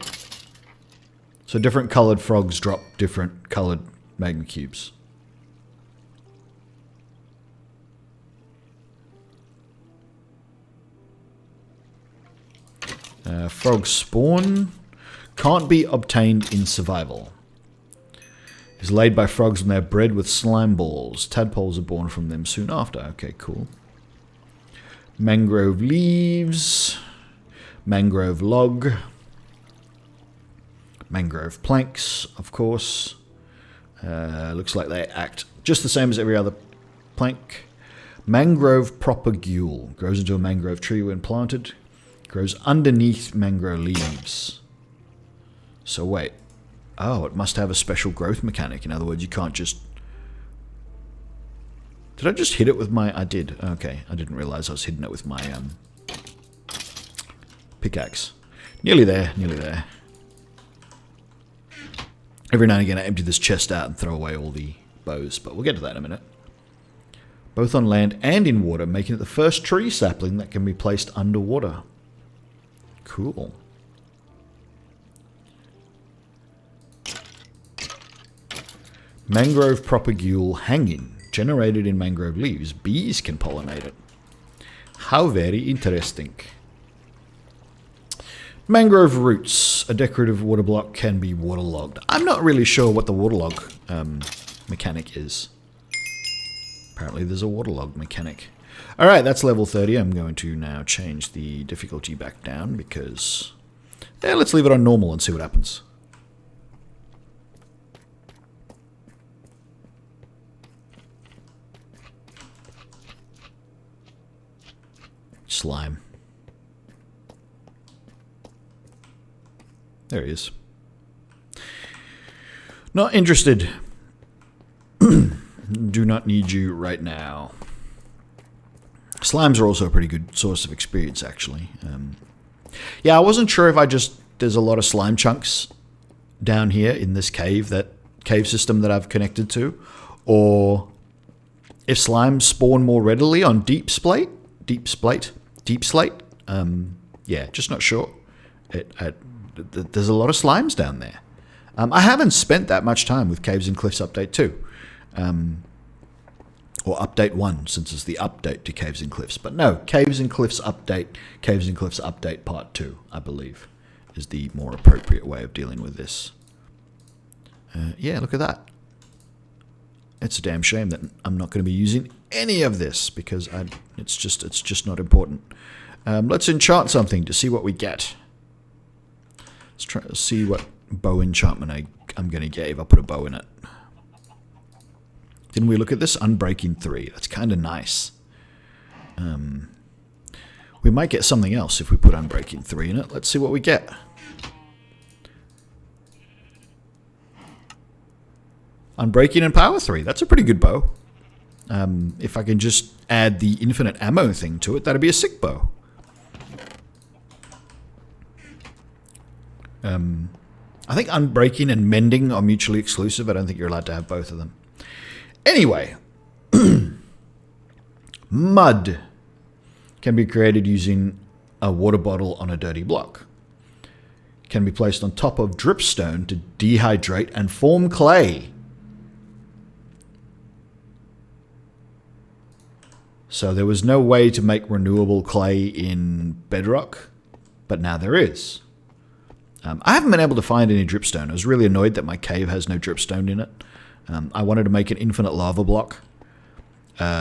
So different colored frogs drop different colored magma cubes. Frog spawn can't be obtained in survival. Is laid by frogs when they're bred with slime balls. Tadpoles are born from them soon after. Okay, cool. Mangrove leaves. Mangrove log. Mangrove planks, of course. Looks like they act just the same as every other plank. Mangrove propagule. Grows into a mangrove tree when planted. Grows underneath mangrove leaves. So wait. Oh, it must have a special growth mechanic. In other words, you can't just... Did I just hit it with my... I did. Okay, I didn't realize I was hitting it with my pickaxe. Nearly there, nearly there. Every now and again I empty this chest out and throw away all the bows, but we'll get to that in a minute. Both on land and in water, making it the first tree sapling that can be placed underwater. Cool. Mangrove propagule hanging, generated in mangrove leaves. Bees can pollinate it. How very interesting. Mangrove roots. A decorative water block can be waterlogged. I'm not really sure what the waterlog mechanic is. Apparently there's a waterlog mechanic. Alright, that's level 30. I'm going to now change the difficulty back down because... Yeah, let's leave it on normal and see what happens. Slime. There he is. Not interested. Do not need you right now. Slimes are also a pretty good source of experience, actually. Yeah, I wasn't sure if there's a lot of slime chunks down here in this cave system that I've connected to, or if slimes spawn more readily on deep slate. Yeah, just not sure. There's a lot of slimes down there. I haven't spent that much time with Caves and Cliffs Update 2. Or Update 1, since it's the update to Caves and Cliffs. But no, Caves and Cliffs Update Part 2, I believe, is the more appropriate way of dealing with this. Yeah, look at that. It's a damn shame that I'm not going to be using any of this, because it's just not important. Let's enchant something to see what we get. Let's try to see what bow enchantment I'm going to get if I put a bow in it. Didn't we look at this? Unbreaking 3. That's kind of nice. We might get something else if we put Unbreaking 3 in it. Let's see what we get. Unbreaking and Power 3. That's a pretty good bow. If I can just add the infinite ammo thing to it, that'd be a sick bow. I think Unbreaking and Mending are mutually exclusive. I don't think you're allowed to have both of them. Anyway, mud can be created using a water bottle on a dirty block. Can be placed on top of dripstone to dehydrate and form clay. So there was no way to make renewable clay in Bedrock, but now there is. I haven't been able to find any dripstone. I was really annoyed that my cave has no dripstone in it. I wanted to make an infinite lava block.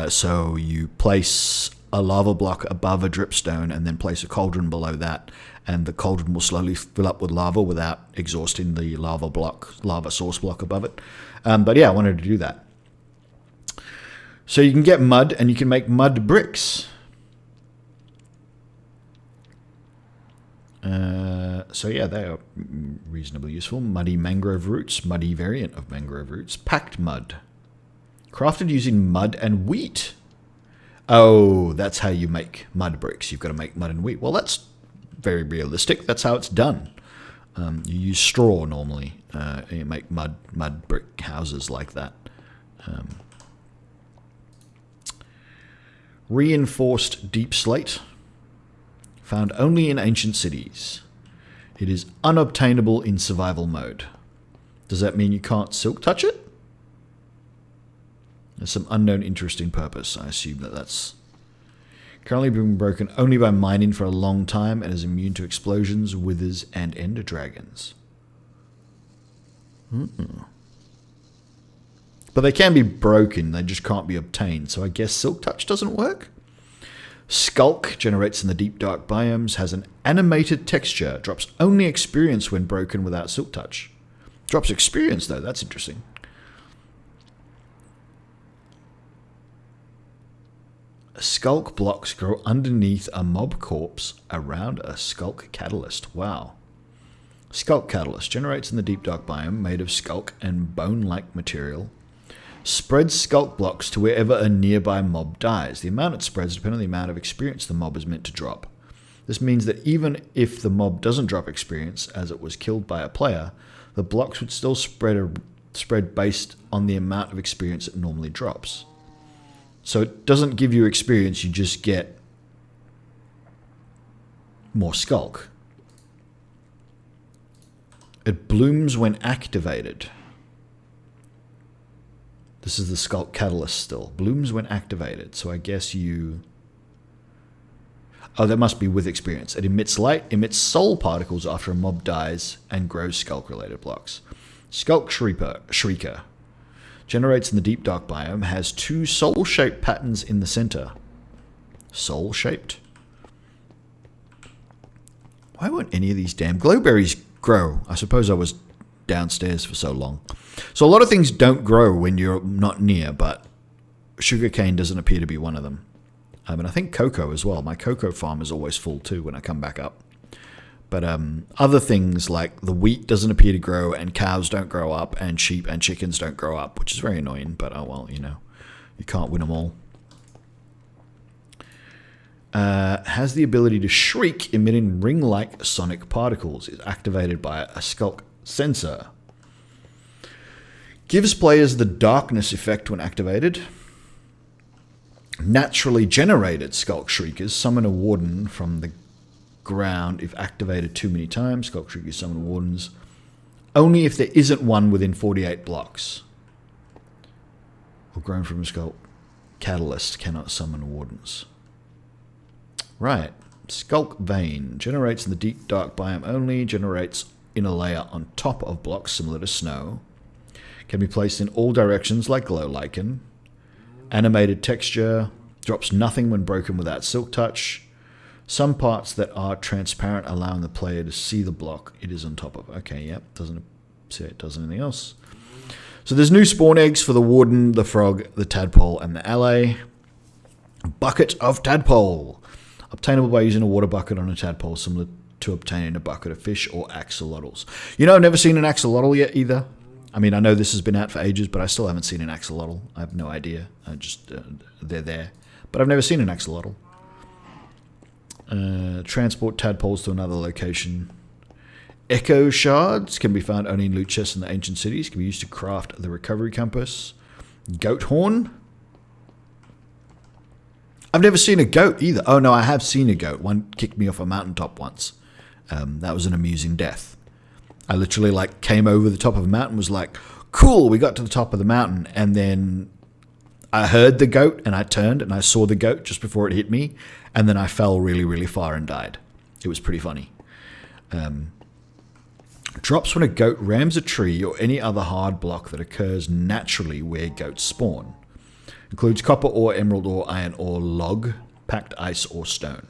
So you place a lava block above a dripstone and then place a cauldron below that, and the cauldron will slowly fill up with lava without exhausting the lava source block above it. But yeah, I wanted to do that. So you can get mud and you can make mud bricks. So yeah, they are reasonably useful. Muddy mangrove roots, muddy variant of mangrove roots. Packed mud. Crafted using mud and wheat. Oh, that's how you make mud bricks. You've got to make mud and wheat. Well, that's very realistic. That's how it's done. You use straw normally. You make mud brick houses like that. Reinforced deep slate. Found only in ancient cities. It is unobtainable in survival mode. Does that mean you can't silk touch it? There's some unknown interesting purpose. I assume that's currently being broken only by mining for a long time and is immune to explosions, withers, and ender dragons. But they can be broken, they just can't be obtained, so I guess silk touch doesn't work? Skulk generates in the deep dark biomes, has an animated texture, drops only experience when broken without silk touch. Drops experience though, that's interesting. Skulk blocks grow underneath a mob corpse around a skulk catalyst. Wow. Skulk catalyst generates in the deep dark biome, made of skulk and bone-like material. Spreads skulk blocks to wherever a nearby mob dies. The amount it spreads depends on the amount of experience the mob is meant to drop. This means that even if the mob doesn't drop experience, as it was killed by a player, the blocks would still spread based on the amount of experience it normally drops. So it doesn't give you experience, you just get more skulk. It blooms when activated. This is the Skulk Catalyst still. Blooms when activated. So I guess you... Oh, that must be with experience. It emits light, emits soul particles after a mob dies, and grows Skulk-related blocks. Skulk Shrieker. Generates in the deep dark biome. Has 2 soul-shaped patterns in the center. Soul-shaped? Why won't any of these damn glowberries grow? I suppose I was downstairs for so long. So a lot of things don't grow when you're not near, but sugarcane doesn't appear to be one of them. And I think cocoa as well. My cocoa farm is always full too when I come back up. But other things like the wheat doesn't appear to grow, and cows don't grow up, and sheep and chickens don't grow up, which is very annoying, but oh well, you know, you can't win them all. Has the ability to shriek, emitting ring-like sonic particles. Is activated by a skulk sensor. Gives players the darkness effect when activated. Naturally generated Skulk Shriekers summon a warden from the ground if activated too many times. Skulk Shriekers summon wardens only if there isn't one within 48 blocks. Or grown from a Skulk Catalyst cannot summon wardens. Right. Skulk Vein generates in the deep dark biome only. Generates in a layer on top of blocks similar to snow. Can be placed in all directions like glow lichen. Animated texture. Drops nothing when broken without silk touch. Some parts that are transparent, allowing the player to see the block it is on top of. Okay, yep. Doesn't say it does anything else. So there's new spawn eggs for the warden, the frog, the tadpole, and the ally. Bucket of tadpole. Obtainable by using a water bucket on a tadpole, similar to obtaining a bucket of fish or axolotls. You know, I've never seen an axolotl yet either. I mean, I know this has been out for ages, but I still haven't seen an axolotl. I have no idea. They're there. But I've never seen an axolotl. Transport tadpoles to another location. Echo shards can be found only in loot chests in the ancient cities. Can be used to craft the recovery compass. Goat horn. I've never seen a goat either. Oh no, I have seen a goat. One kicked me off a mountaintop once. That was an amusing death. I literally came over the top of a mountain, was like, cool, we got to the top of the mountain, and then I heard the goat and I turned and I saw the goat just before it hit me, and then I fell really, really far and died. It was pretty funny. Drops when a goat rams a tree or any other hard block that occurs naturally where goats spawn. Includes copper ore, emerald ore, iron ore, log, packed ice, or stone.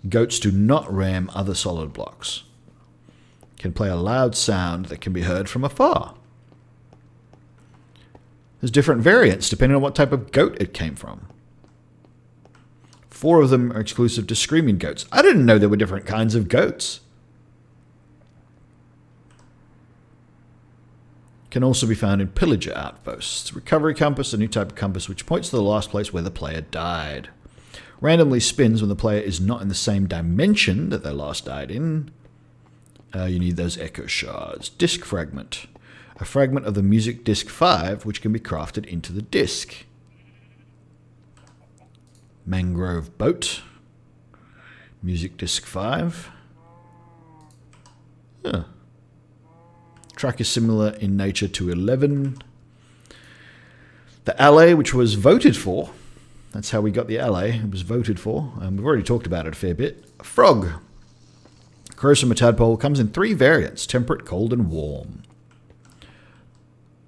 Goats do not ram other solid blocks. Can play a loud sound that can be heard from afar. There's different variants depending on what type of goat it came from. 4 of them are exclusive to screaming goats. I didn't know there were different kinds of goats. Can also be found in pillager outposts. Recovery compass, a new type of compass which points to the last place where the player died. Randomly spins when the player is not in the same dimension that they last died in. You need those echo shards. Disc fragment. A fragment of the music disc 5 which can be crafted into the disc. Mangrove boat. Music disc 5. Huh. Track is similar in nature to 11. The ally, which was voted for. That's how we got the ally. It was voted for. We've already talked about it a fair bit. Frog. Corrosive tadpole comes in 3 variants. Temperate, cold, and warm.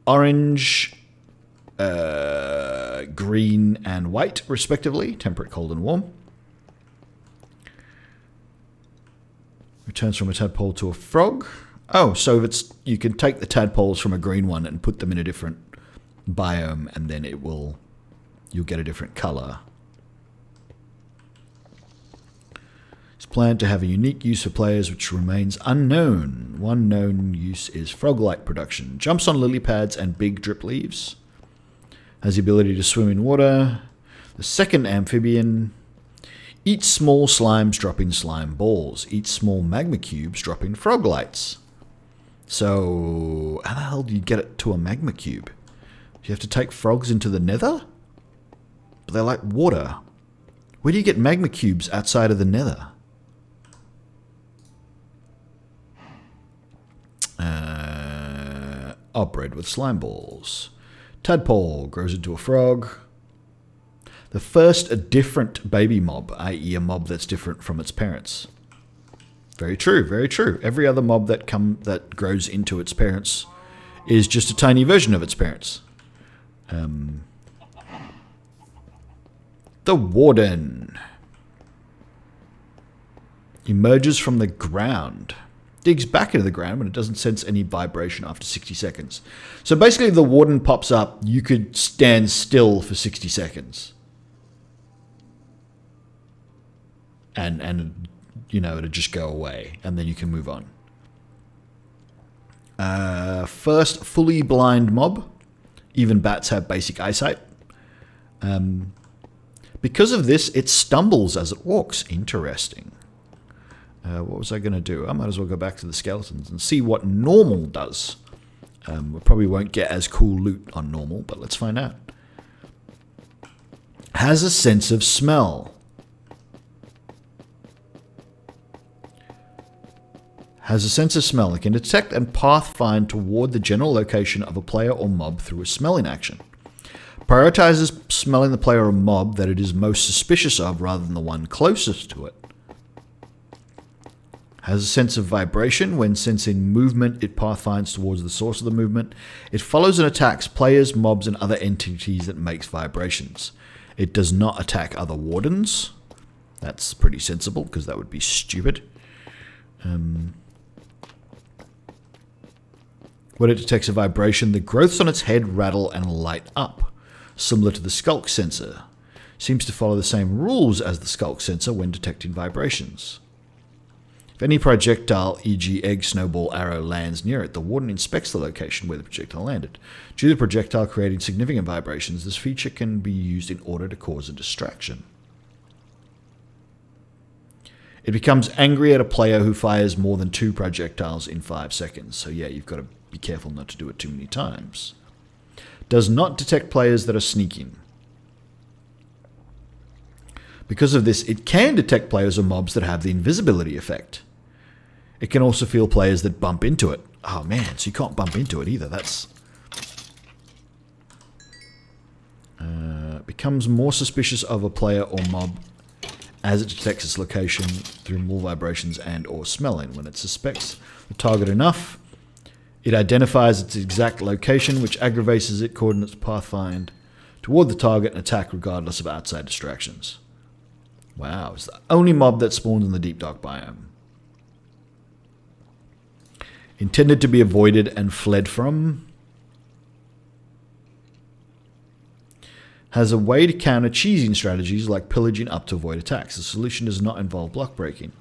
Orange, green, and white, respectively. Temperate, cold, and warm. Returns from a tadpole to a frog. Oh, so you can take the tadpoles from a green one and put them in a different biome, and then you'll get a different color. It's planned to have a unique use for players which remains unknown. One known use is frog-like production. Jumps on lily pads and big drip leaves. Has the ability to swim in water. The second amphibian. Eats small slimes, dropping slime balls. Eats small magma cubes, dropping frog lights. So, how the hell do you get it to a magma cube? Do you have to take frogs into the nether? But they're like water. Where do you get magma cubes outside of the nether? Bred with slime balls. Tadpole grows into a frog. The first different baby mob, i.e. a mob that's different from its parents. Very true, very true. Every other mob that grows into its parents is just a tiny version of its parents. The Warden emerges from the ground. Digs back into the ground when it doesn't sense any vibration after 60 seconds. So basically the Warden pops up, you could stand still for 60 seconds. And it'd just go away, and then you can move on. First fully blind mob. Even bats have basic eyesight. Because of this, it stumbles as it walks. Interesting. What was I going to do? I might as well go back to the skeletons and see what normal does. We probably won't get as cool loot on normal, but let's find out. Has a sense of smell. Has a sense of smell. It can detect and pathfind toward the general location of a player or mob through a smelling action. Prioritizes smelling the player or mob that it is most suspicious of rather than the one closest to it. Has a sense of vibration. When sensing movement, it pathfinds towards the source of the movement. It follows and attacks players, mobs, and other entities that makes vibrations. It does not attack other wardens. That's pretty sensible, because that would be stupid. When it detects a vibration, the growths on its head rattle and light up, similar to the skulk sensor. Seems to follow the same rules as the skulk sensor when detecting vibrations. If any projectile, e.g. egg, snowball, arrow, lands near it, the warden inspects the location where the projectile landed. Due to the projectile creating significant vibrations, this feature can be used in order to cause a distraction. It becomes angry at a player who fires more than 2 projectiles in 5 seconds. So yeah, you've got to be careful not to do it too many times. Does not detect players that are sneaking. Because of this, it can detect players or mobs that have the invisibility effect. It can also feel players that bump into it. Oh man, so you can't bump into it either. That's... becomes more suspicious of a player or mob as it detects its location through more vibrations and or smelling. When it suspects the target enough, it identifies its exact location, which aggravates its coordinates pathfind toward the target and attack regardless of outside distractions. Wow, it's the only mob that spawns in the deep dark biome. Intended to be avoided and fled from. Has a way to counter cheesing strategies like pillaging up to avoid attacks. The solution does not involve block breaking,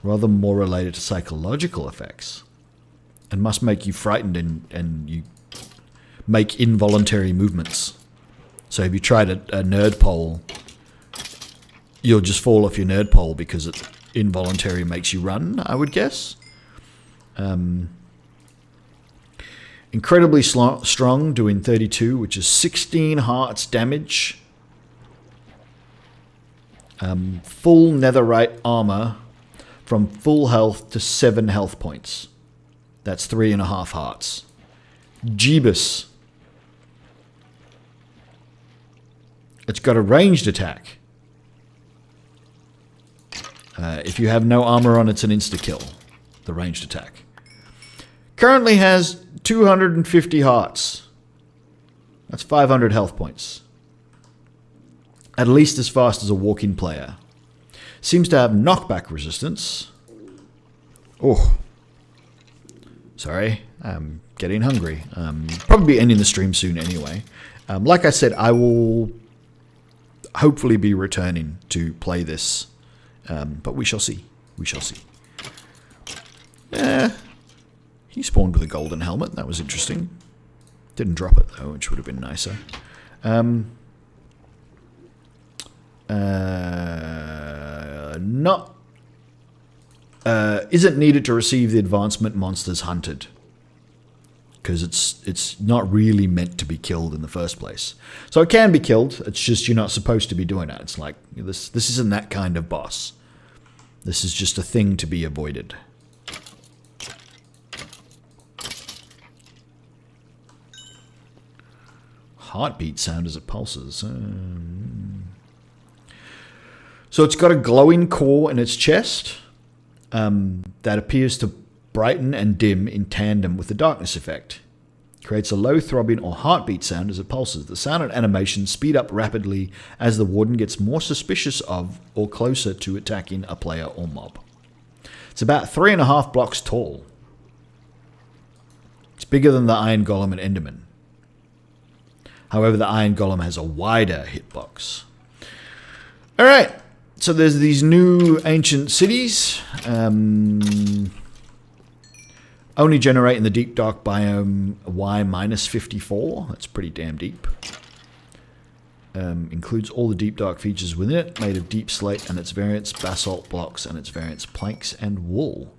rather more related to psychological effects, and must make you frightened and you make involuntary movements. So if you tried a nerd pole, you'll just fall off your nerd pole because it involuntary makes you run, I would guess. Incredibly strong, doing 32, which is 16 hearts damage. Full netherite armor from full health to 7 health points. That's 3.5 hearts. Jeebus. It's got a ranged attack. If you have no armor on, it's an insta-kill. The ranged attack. Currently has 250 hearts. That's 500 health points. At least as fast as a walking player. Seems to have knockback resistance. Oh. Sorry, I'm getting hungry. Probably be ending the stream soon anyway. Like I said, I will hopefully be returning to play this. But we shall see. We shall see. He spawned with a golden helmet. That was interesting. Didn't drop it, though, which would have been nicer. Isn't needed to receive the advancement monsters hunted. Because it's not really meant to be killed in the first place. So it can be killed. It's just you're not supposed to be doing that. It's like, this isn't that kind of boss. This is just a thing to be avoided. Heartbeat sound as it pulses. So it's got a glowing core in its chest that appears to brighten and dim in tandem with the darkness effect. Creates a low throbbing or heartbeat sound as it pulses. The sound and animation speed up rapidly as the warden gets more suspicious of or closer to attacking a player or mob. It's about 3.5 blocks tall. It's bigger than the Iron Golem and Enderman. However, the Iron Golem has a wider hitbox. Alright, so there's these new ancient cities. Only generate in the deep dark biome Y-54. That's pretty damn deep. Includes all the deep dark features within it, made of deep slate and its variants, basalt blocks and its variants, planks and wool.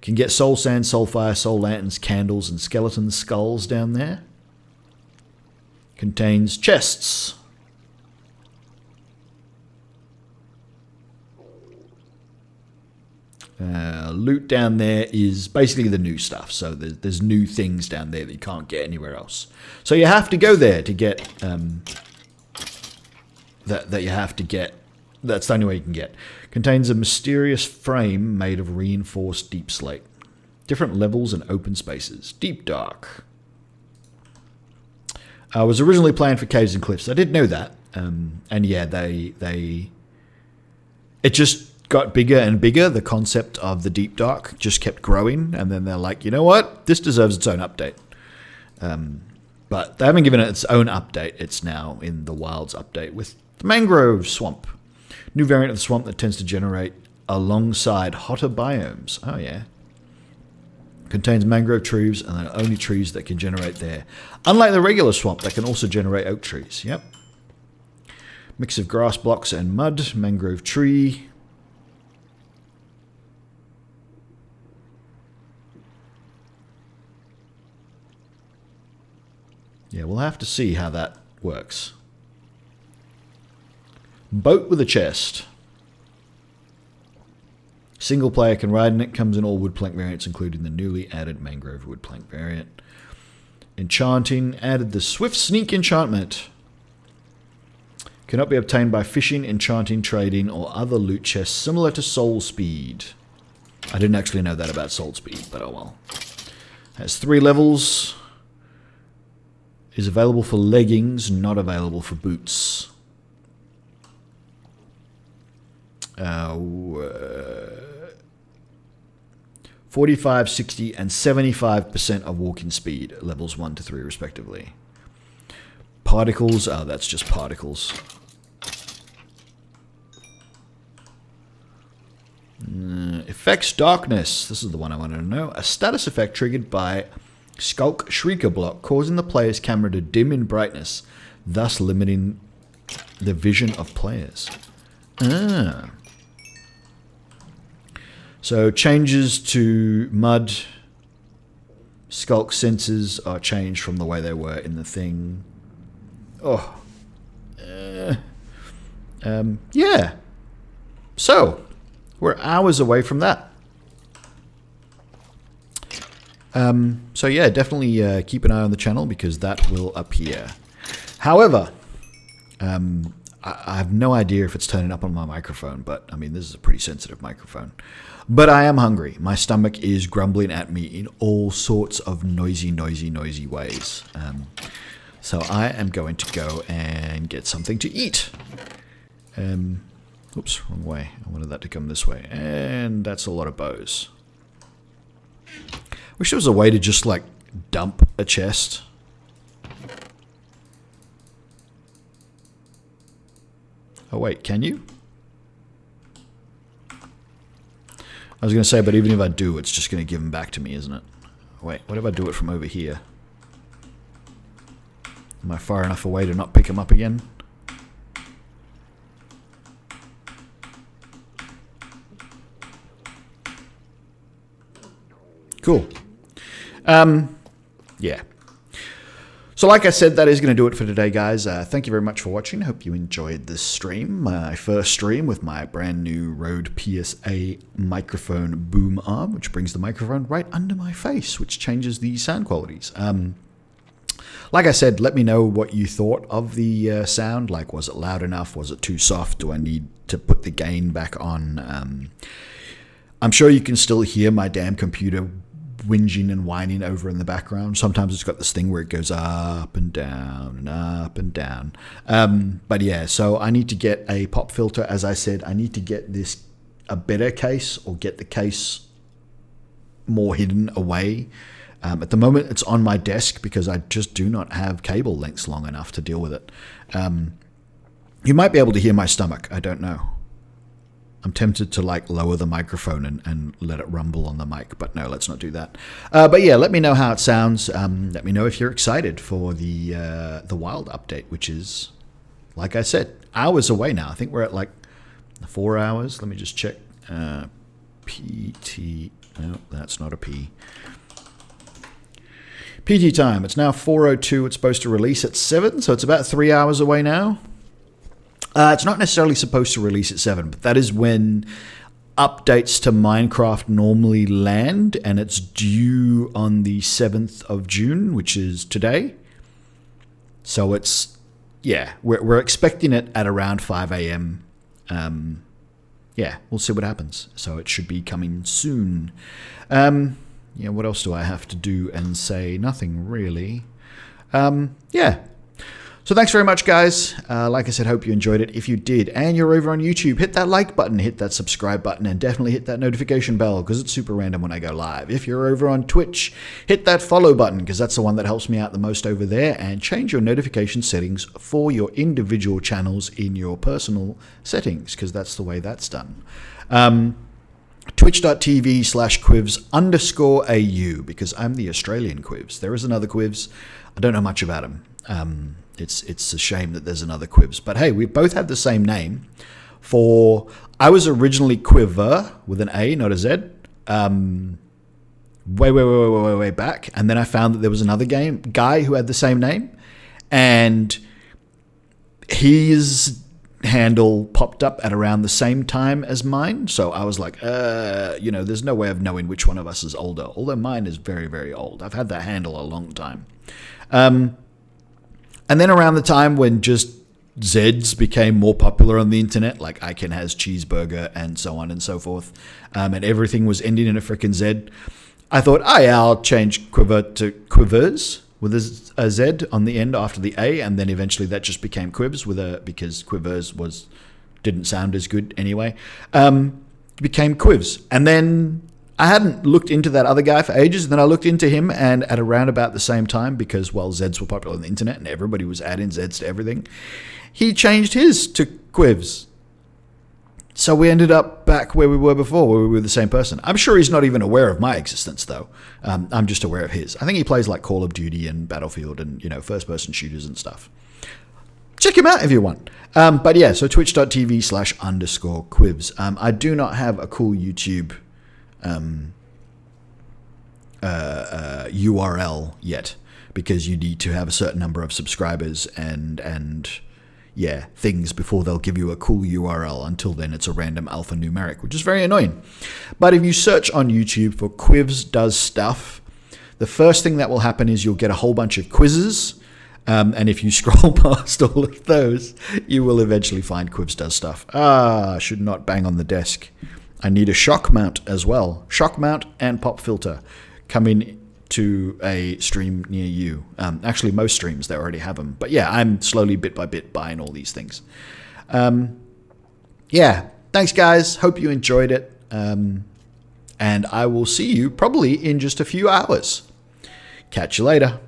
Can get soul sand, soul fire, soul lanterns, candles and skeleton skulls down there. Contains chests. Loot down there is basically the new stuff. So there's new things down there that you can't get anywhere else. So you have to go there to get that you have to get. That's the only way you can get. Contains a mysterious frame made of reinforced deep slate. Different levels and open spaces. Deep dark. Was originally planned for caves and cliffs. I did know that. And yeah, they it just got bigger and bigger. The concept of the deep dark just kept growing, and then they're like, you know what? This deserves its own update. But they haven't given it its own update. It's now in the Wilds update with the Mangrove Swamp. New variant of the swamp that tends to generate alongside hotter biomes. Oh, yeah. Contains mangrove trees, and they're only trees that can generate there. Unlike the regular swamp that can also generate oak trees. Yep. Mix of grass blocks and mud. Mangrove tree. Yeah, we'll have to see how that works. Boat with a chest. Single player can ride in it. Comes in all wood plank variants, including the newly added mangrove wood plank variant. Enchanting. Added the swift sneak enchantment. Cannot be obtained by fishing, enchanting, trading, or other loot chests similar to soul speed. I didn't actually know that about soul speed, but oh well. Has 3 levels. Is available for leggings, not available for boots. 45, 60, and 75% of walking speed, levels 1 to 3 respectively. Particles, oh, that's just particles. Effects darkness, this is the one I wanted to know. A status effect triggered by Skulk Shrieker block, causing the player's camera to dim in brightness, thus limiting the vision of players. Ah. So changes to mud. Skulk senses are changed from the way they were in the thing. Oh. Yeah. So, we're hours away from that. So yeah, definitely keep an eye on the channel because that will appear. However, I have no idea if it's turning up on my microphone, but I mean, this is a pretty sensitive microphone. But I am hungry. My stomach is grumbling at me in all sorts of noisy ways. So I am going to go and get something to eat. Oops, wrong way. I wanted that to come this way. And that's a lot of bows. Wish there was a way to just, like, dump a chest. Oh, wait, can you? I was going to say, but even if I do, it's just going to give them back to me, isn't it? Wait, what if I do it from over here? Am I far enough away to not pick them up again? Cool. Yeah. So like I said, that is going to do it for today, guys. Thank you very much for watching. Hope you enjoyed this stream. My first stream with my brand new Rode PSA microphone boom arm, which brings the microphone right under my face, which changes the sound qualities. Like I said, let me know what you thought of the sound. Like, was it loud enough? Was it too soft? Do I need to put the gain back on? I'm sure you can still hear my damn computer whinging and whining over in the background. Sometimes it's got this thing where it goes up and down and up and down. But yeah, so I need to get a pop filter. As I said, I need to get this a better case or get the case more hidden away. At the moment, it's on my desk because I just do not have cable lengths long enough to deal with it. You might be able to hear my stomach. I don't know. I'm tempted to like lower the microphone and let it rumble on the mic, but no, let's not do that. But yeah, let me know how it sounds. Let me know if you're excited for the Wild update, which is, like I said, hours away now. I think we're at like 4 hours. Let me just check. PT. No, that's not a P. PT time. It's now 4:02. It's supposed to release at 7, so it's about 3 hours away now. It's not necessarily supposed to release at 7, but that is when updates to Minecraft normally land, and it's due on the 7th of June, which is today. So it's, yeah, we're expecting it at around 5 a.m. Yeah, we'll see what happens. So it should be coming soon. Yeah, what else do I have to do and say? Nothing really. Yeah. So thanks very much, guys. Like I said, hope you enjoyed it. If you did, and you're over on YouTube, hit that like button, hit that subscribe button, and definitely hit that notification bell because it's super random when I go live. If you're over on Twitch, hit that follow button because that's the one that helps me out the most over there, and change your notification settings for your individual channels in your personal settings because that's the way that's done. Twitch.tv/Quivs_AU because I'm the Australian Quivs. There is another Quivs. I don't know much about him. It's a shame that there's another Quivs. But hey, we both had the same name. I was originally Quiver with an A, not a Z. Way back. And then I found that there was another guy who had the same name. And his handle popped up at around the same time as mine. So I was like, there's no way of knowing which one of us is older. Although mine is very, very old. I've had that handle a long time. And then around the time when just Zs became more popular on the internet, like Icon has cheeseburger and so on and so forth, and everything was ending in a freaking Z, I thought, I'll change Quiver to Quivers with a Z on the end after the A, and then eventually that just became Quivs because Quivers didn't sound as good anyway. It became Quivs, and then I hadn't looked into that other guy for ages. And then I looked into him, and at around about the same time, because, well, Zs were popular on the internet and everybody was adding Zs to everything, he changed his to Quivs. So we ended up back where we were before, where we were the same person. I'm sure he's not even aware of my existence, though. I'm just aware of his. I think he plays like Call of Duty and Battlefield and, first-person shooters and stuff. Check him out if you want. But yeah, so twitch.tv/_Quivs. I do not have a cool YouTube URL yet because you need to have a certain number of subscribers and things before they'll give you a cool URL. Until then, it's a random alphanumeric, which is very annoying. But if you search on YouTube for Quivs Does Stuff, the first thing that will happen is you'll get a whole bunch of quizzes. And if you scroll past all of those, you will eventually find Quivs Does Stuff. I should not bang on the desk. I need a shock mount as well. Shock mount and pop filter coming to a stream near you. Actually, most streams, they already have them. But yeah, I'm slowly, bit by bit, buying all these things. Thanks, guys. Hope you enjoyed it. And I will see you probably in just a few hours. Catch you later.